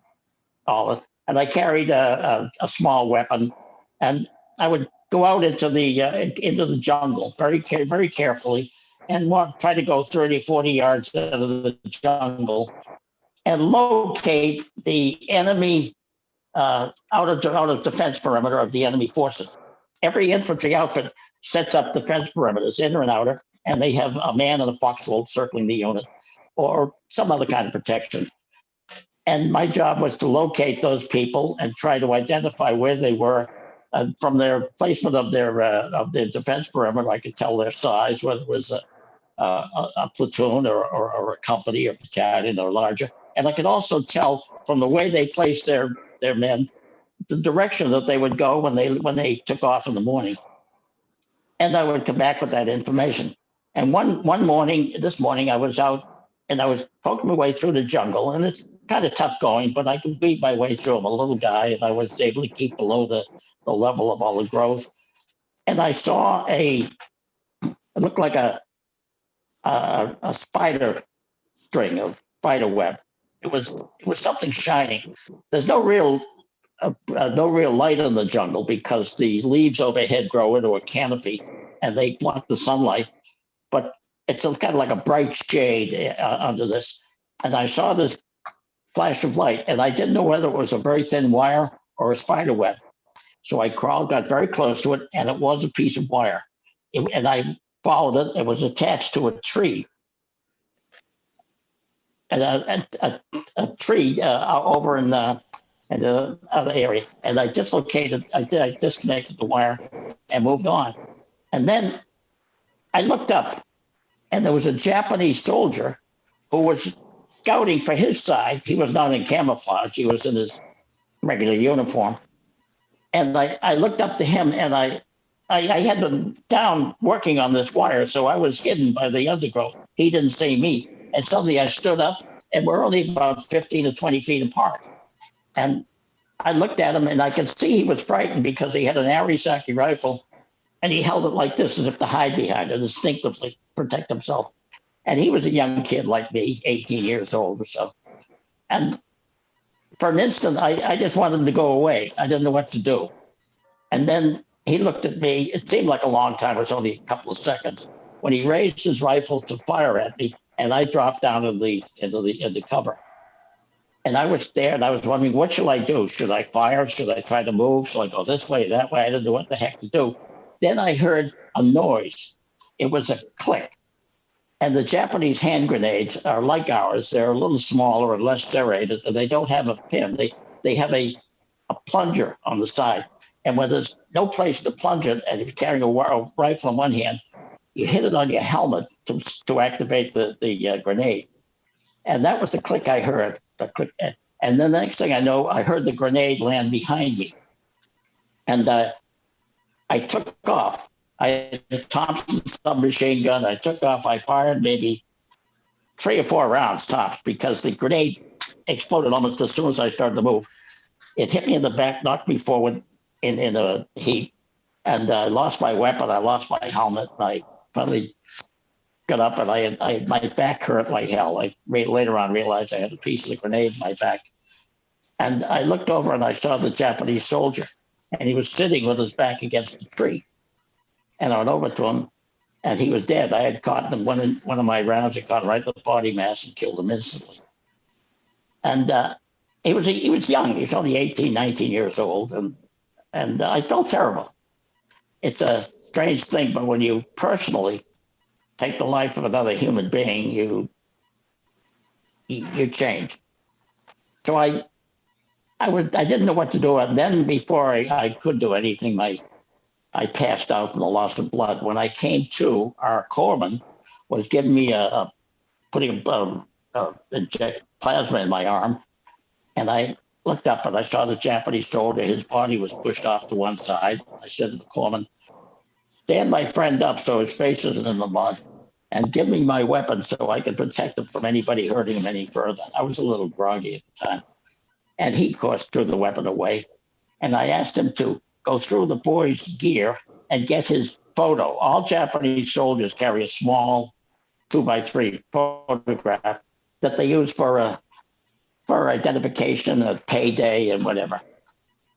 all it, and I carried a small weapon, and I would go out into the jungle very carefully, and try to go 30, 40 yards out of the jungle, and locate the enemy out of defense perimeter of the enemy forces. Every infantry outfit sets up defense perimeters, inner and outer, and they have a man in a foxhole circling the unit, or some other kind of protection. And my job was to locate those people and try to identify where they were from their placement of their defense perimeter. I could tell their size, whether it was a platoon or a company or battalion or larger. And I could also tell from the way they placed their men, the direction that they would go when they took off in the morning. And I would come back with that information. And one morning, this morning, I was out and I was poking my way through the jungle, and it's kind of tough going, but I could weed my way through. I'm a little guy, and I was able to keep below the level of all the growth. And I saw it looked like a spider string of spider web. It was something shining. There's no real light in the jungle because the leaves overhead grow into a canopy and they block the sunlight. But it's kind of like a bright shade under this. And I saw this flash of light, and I didn't know whether it was a very thin wire or a spider web. So I got very close to it, and it was a piece of wire. And I followed it. It was attached to a tree. And a tree over in the other area. And I disconnected the wire and moved on. And then I looked up, and there was a Japanese soldier who was scouting for his side. He was not in camouflage. He was in his regular uniform. And I looked up to him, and I had been down working on this wire, so I was hidden by the undergrowth. He didn't see me. And suddenly I stood up, and we're only about 15 to 20 feet apart. And I looked at him, and I could see he was frightened because he had an Arisaki rifle, and he held it like this as if to hide behind it, instinctively protect himself. And he was a young kid like me, 18 years old or so. And for an instant, I just wanted him to go away. I didn't know what to do. And then he looked at me. It seemed like a long time. It was only a couple of seconds when he raised his rifle to fire at me, and I dropped down into the cover. And I was there, and I was wondering, what should I do? Should I fire? Should I try to move? Should I go this way, that way? I didn't know what the heck to do. Then I heard a noise. It was a click. And the Japanese hand grenades are like ours. They're a little smaller and less serrated, and they don't have a pin. They have a plunger on the side. And when there's no place to plunge it, and if you're carrying a rifle in one hand, you hit it on your helmet to activate the grenade. And that was the click I heard. The click. And then the next thing I know, I heard the grenade land behind me. And I took off. I had a Thompson submachine gun. I took off. I fired maybe 3 or 4 rounds tops because the grenade exploded almost as soon as I started to move. It hit me in the back, knocked me forward in a heap, and I lost my weapon. I lost my helmet. I finally got up, and my back hurt like hell. I later on realized I had a piece of the grenade in my back. And I looked over and I saw the Japanese soldier, and he was sitting with his back against the tree. And I went over to him, and he was dead. I had caught him one of my rounds. It caught right in the body mass and killed him instantly. And he was young. He was only 18, 19 years old, and I felt terrible. It's a strange thing, but when you personally take the life of another human being, you change. So I didn't know what to do. And then before I could do anything, I passed out from the loss of blood. When I came to, our corpsman was giving me putting inject plasma in my arm. And I looked up and I saw the Japanese soldier. His body was pushed off to one side. I said to the corpsman, stand my friend up so his face isn't in the mud, and give me my weapon so I can protect him from anybody hurting him any further. I was a little groggy at the time. And he, of course, threw the weapon away. And I asked him to go through the boy's gear and get his photo. All Japanese soldiers carry a small 2x3 photograph that they use for identification, a payday, and whatever.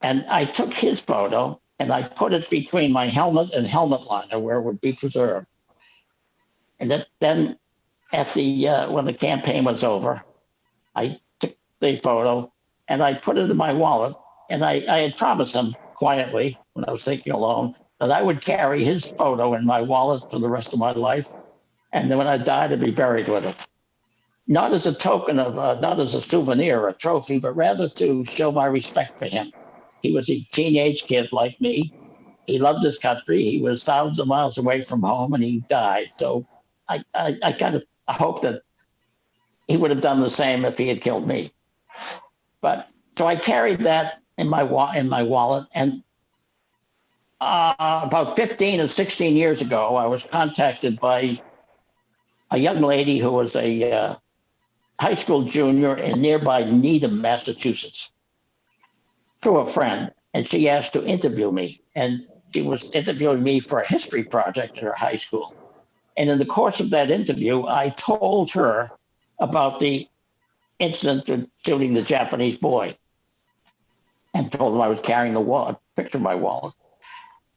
And I took his photo and I put it between my helmet and helmet liner where it would be preserved. And then at the when the campaign was over, I took the photo and I put it in my wallet. And I had promised him quietly, when I was thinking alone, that I would carry his photo in my wallet for the rest of my life. And then when I died, I'd be buried with it. Not as a token of, not as a souvenir or a trophy, but rather to show my respect for him. He was a teenage kid like me. He loved his country. He was thousands of miles away from home and he died. So I kind of hope that he would have done the same if he had killed me. But so I carried that in my wallet, and about 15 or 16 years ago, I was contacted by a young lady who was a high school junior in nearby Needham, Massachusetts, through a friend, and she asked to interview me, and she was interviewing me for a history project at her high school. And in the course of that interview, I told her about the incident of shooting the Japanese boy, and told him I was carrying the picture of my wallet.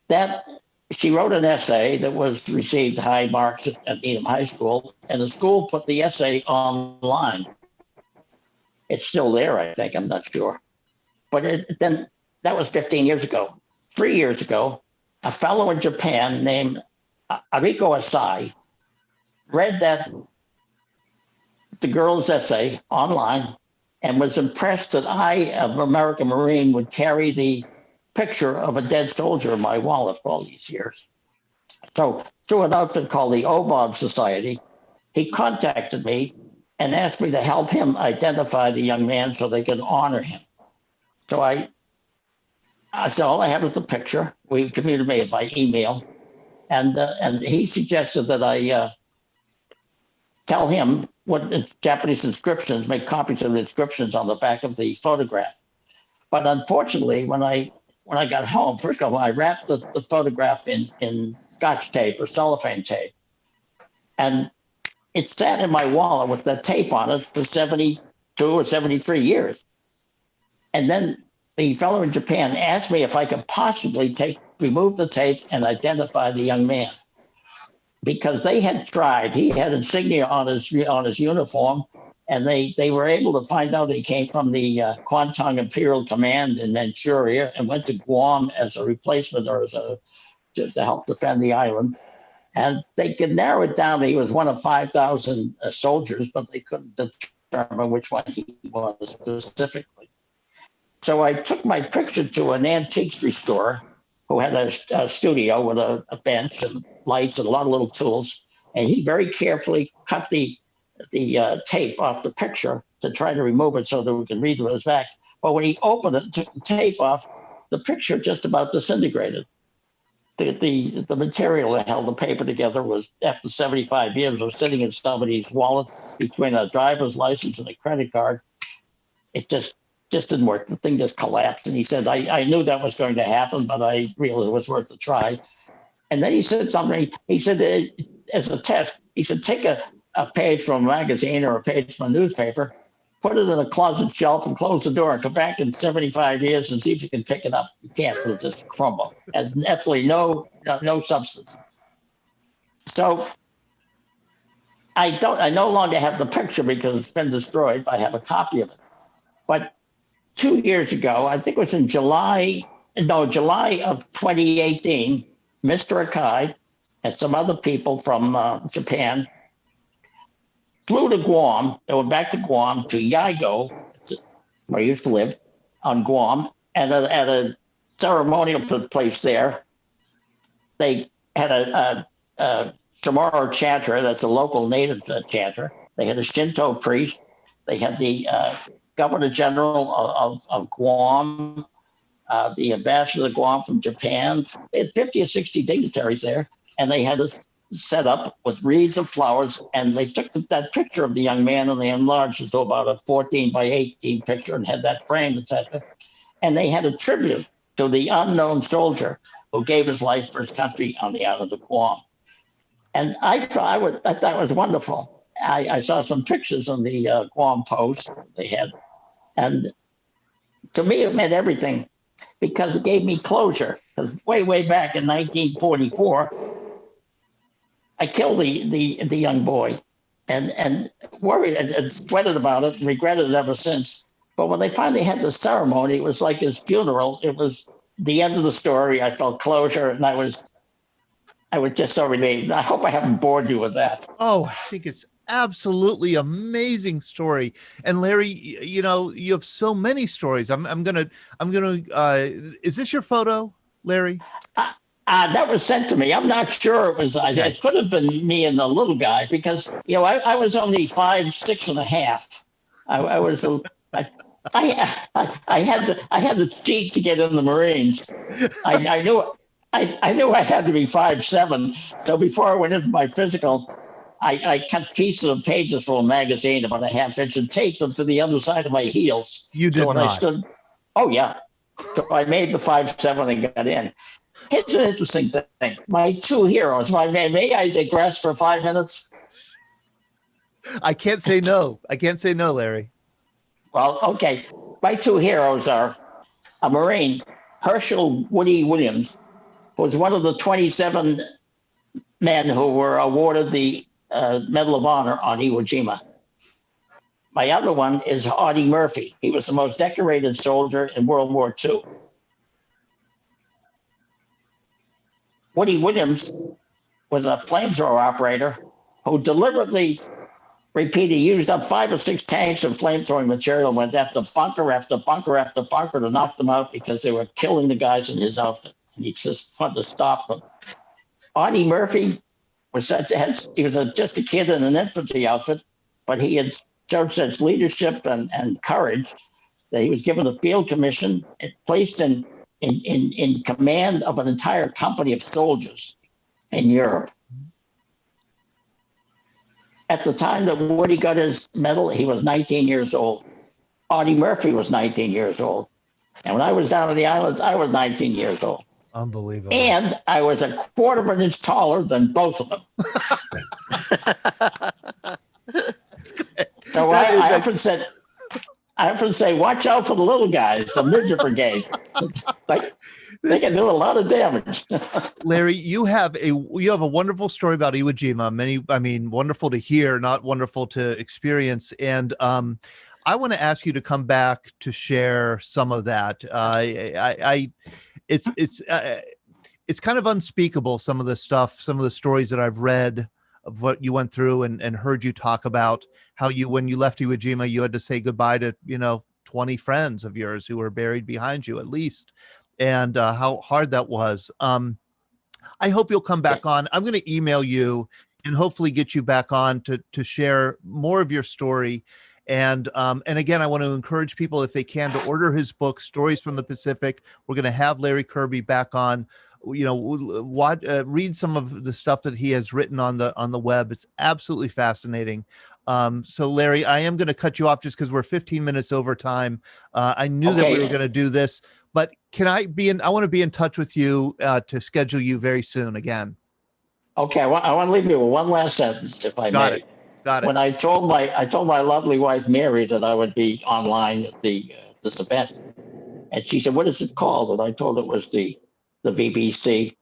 That she wrote an essay that was received high marks at Needham High School, and the school put the essay online. It's still there, I think, I'm not sure. But then that was 15 years ago. 3 years ago, a fellow in Japan named Ariko Asai read the girl's essay online and was impressed that I, an American Marine, would carry the picture of a dead soldier in my wallet for all these years. So through an outfit called the Obod Society, he contacted me and asked me to help him identify the young man so they could honor him. So I said, all I have is the picture. We communicated by email. And he suggested that I tell him what Japanese inscriptions, make copies of the inscriptions on the back of the photograph. But unfortunately, when I got home, first of all, I wrapped the photograph in Scotch tape or cellophane tape. And it sat in my wallet with the tape on it for 72 or 73 years. And then the fellow in Japan asked me if I could possibly remove the tape and identify the young man. Because they had tried, he had insignia on his uniform, and they were able to find out he came from the Kwantung Imperial Command in Manchuria and went to Guam as a replacement or to help defend the island. And they could narrow it down. He was one of 5,000 soldiers, but they couldn't determine which one he was specifically. So I took my picture to an antiques restorer who had a studio with a bench and lights and a lot of little tools. And he very carefully cut the tape off the picture to try to remove it so that we can read what was back. But when he opened it, took the tape off, the picture just about disintegrated. The material that held the paper together was, after 75 years, was sitting in somebody's wallet between a driver's license and a credit card. It just didn't work. The thing just collapsed. And he said, I knew that was going to happen, but I realized it was worth a try. And then he said something. He said, as a test, he said, take a page from a magazine or a page from a newspaper, put it in a closet shelf and close the door and come back in 75 years and see if you can pick it up. You can't, it'll just crumble. It has absolutely no substance. So I no longer have the picture because it's been destroyed, but I have a copy of it. But 2 years ago, I think it was in July of 2018, Mr. Akai and some other people from Japan flew to Guam. They went back to Guam, to Yago, where I used to live, on Guam, and at a ceremonial place there, they had a Chamorro chanter, that's a local native chanter. They had a Shinto priest. They had the Governor General of Guam, the ambassador of Guam from Japan. They had 50 or 60 dignitaries there, and they had a set up with wreaths of flowers, and they took that picture of the young man and they enlarged it to about a 14 by 18 picture and had that framed, etc. And they had a tribute to the unknown soldier who gave his life for his country on the island of Guam. And I thought that was wonderful. I saw some pictures on the Guam Post they had, and to me it meant everything because it gave me closure. Because way back in 1944. I killed the young boy and worried and sweated about it and regretted it ever since. But when they finally had the ceremony, it was like his funeral. It was the end of the story. I felt closure, and I was just so relieved. I hope I haven't bored you with that. Oh, I think it's absolutely amazing story. And Larry, you know, you have so many stories. I'm gonna is this your photo, Larry? That was sent to me. I'm not sure it was. It could have been me and the little guy because I was only 5'6½". I had to cheat to get in the Marines. I knew I had to be 5'7". So before I went into my physical, I cut pieces of pages from a magazine about a ½ inch and taped them to the underside of my heels. You did so when not. I stood, oh yeah. So I made the 5'7" and got in. Here's an interesting thing. My two heroes. May I digress for 5 minutes? I can't say no. I can't say no, Larry. Well, okay. My two heroes are a Marine, Herschel Woody Williams, who was one of the 27 men who were awarded the Medal of Honor on Iwo Jima. My other one is Audie Murphy. He was the most decorated soldier in World War II. Woody Williams was a flamethrower operator who deliberately used up 5 or 6 tanks of flamethrowing material, went after bunker after bunker after bunker to knock them out because they were killing the guys in his outfit. And he just wanted to stop them. Audie Murphy was just a kid in an infantry outfit, but he had showed such leadership and courage that he was given a field commission and placed in command of an entire company of soldiers in Europe. At the time that Woody got his medal, he was 19 years old. Audie Murphy was 19 years old. And when I was down in the islands, I was 19 years old. Unbelievable. And I was a quarter of an inch taller than both of them. So I often say, watch out for the little guys, the midget brigade. They can do a lot of damage. Larry, you have a wonderful story about Iwo Jima. Wonderful to hear, not wonderful to experience. And I want to ask you to come back to share some of that. It's kind of unspeakable, some of the stuff, some of the stories that I've read of what you went through and heard you talk about how when you left Iwo Jima, you had to say goodbye to, 20 friends of yours who were buried behind you at least, and how hard that was. I hope you'll come back on. I'm going to email you and hopefully get you back on to share more of your story. And again, I want to encourage people, if they can, to order his book, Stories from the Pacific. We're going to have Larry Kirby back on. Read some of the stuff that he has written on the web. It's absolutely fascinating. So Larry, I am going to cut you off just because we're 15 minutes over time. I knew that we were going to do this, but I want to be in touch with you to schedule you very soon again. Okay. I want to leave you with one last sentence, if I may. Got it. When I told my lovely wife, Mary, that I would be online at this event, and she said, "What is it called?" And I told her it was the VBC,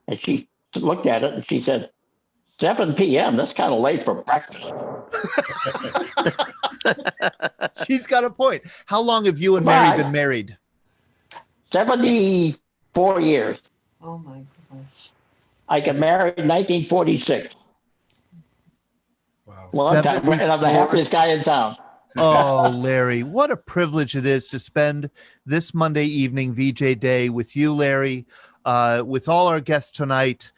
and she looked at it and she said, 7 p.m. That's kind of late for breakfast. She's got a point. How long have you and Mary been married? 74 years. Oh my gosh. I got married in 1946. Wow. Long time. And I'm the happiest guy in town. Oh, Larry, what a privilege it is to spend this Monday evening, VJ Day, with you, Larry, with all our guests tonight,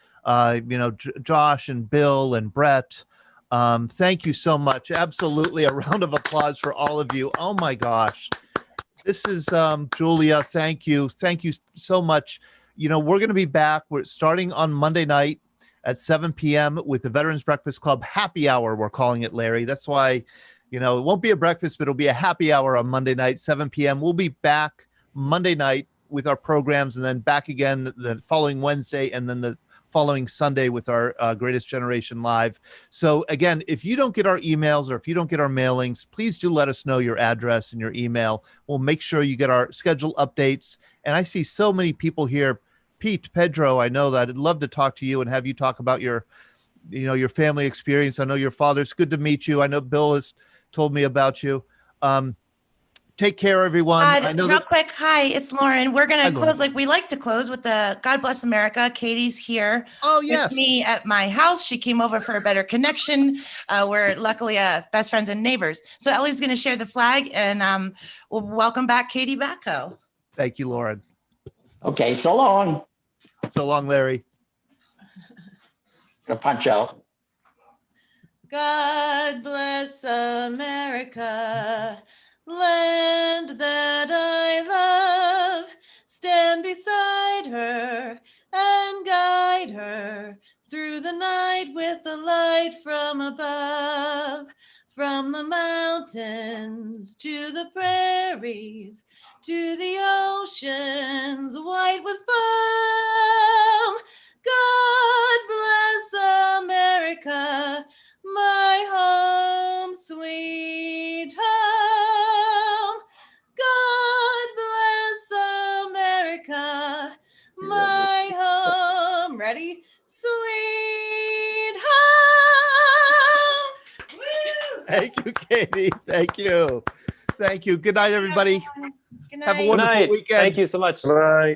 Josh and Bill and Brett. Thank you so much. Absolutely. A round of applause for all of you. Oh, my gosh. This is Julia. Thank you. Thank you so much. We're going to be back. We're starting on Monday night at 7 p.m. with the Veterans Breakfast Club happy hour. We're calling it, Larry. That's why, it won't be a breakfast, but it'll be a happy hour on Monday night, 7 p.m. We'll be back Monday night with our programs, and then back again the following Wednesday, and then the following Sunday with our Greatest Generation Live. So again, if you don't get our emails or if you don't get our mailings, please do let us know your address and your email. We'll make sure you get our schedule updates. And I see so many people here. Pete, Pedro, I know that I'd love to talk to you and have you talk about your family experience. I know your father's good to meet you. I know Bill has told me about you. Take care, everyone. Real quick, hi, it's Lauren. We're Hi, gonna Lauren. close like we like to close with the God Bless America. Katie's here with me at my house. She came over for a better connection. We're luckily best friends and neighbors. So Ellie's gonna share the flag, and we'll welcome back Katie Bacco. Thank you, Lauren. Okay, so long. So long, Larry. A punch out. God bless America, land that I love. Stand beside her and guide her through the night with the light from above. From the mountains to the prairies to the oceans white with foam. God bless America, my home, sweet home. God bless America, my home. Ready? Sweet home. Woo! Thank you, Katie. Thank you. Thank you. Good night, everybody. Good Have a night. wonderful Good night. weekend. Thank you so much. Bye.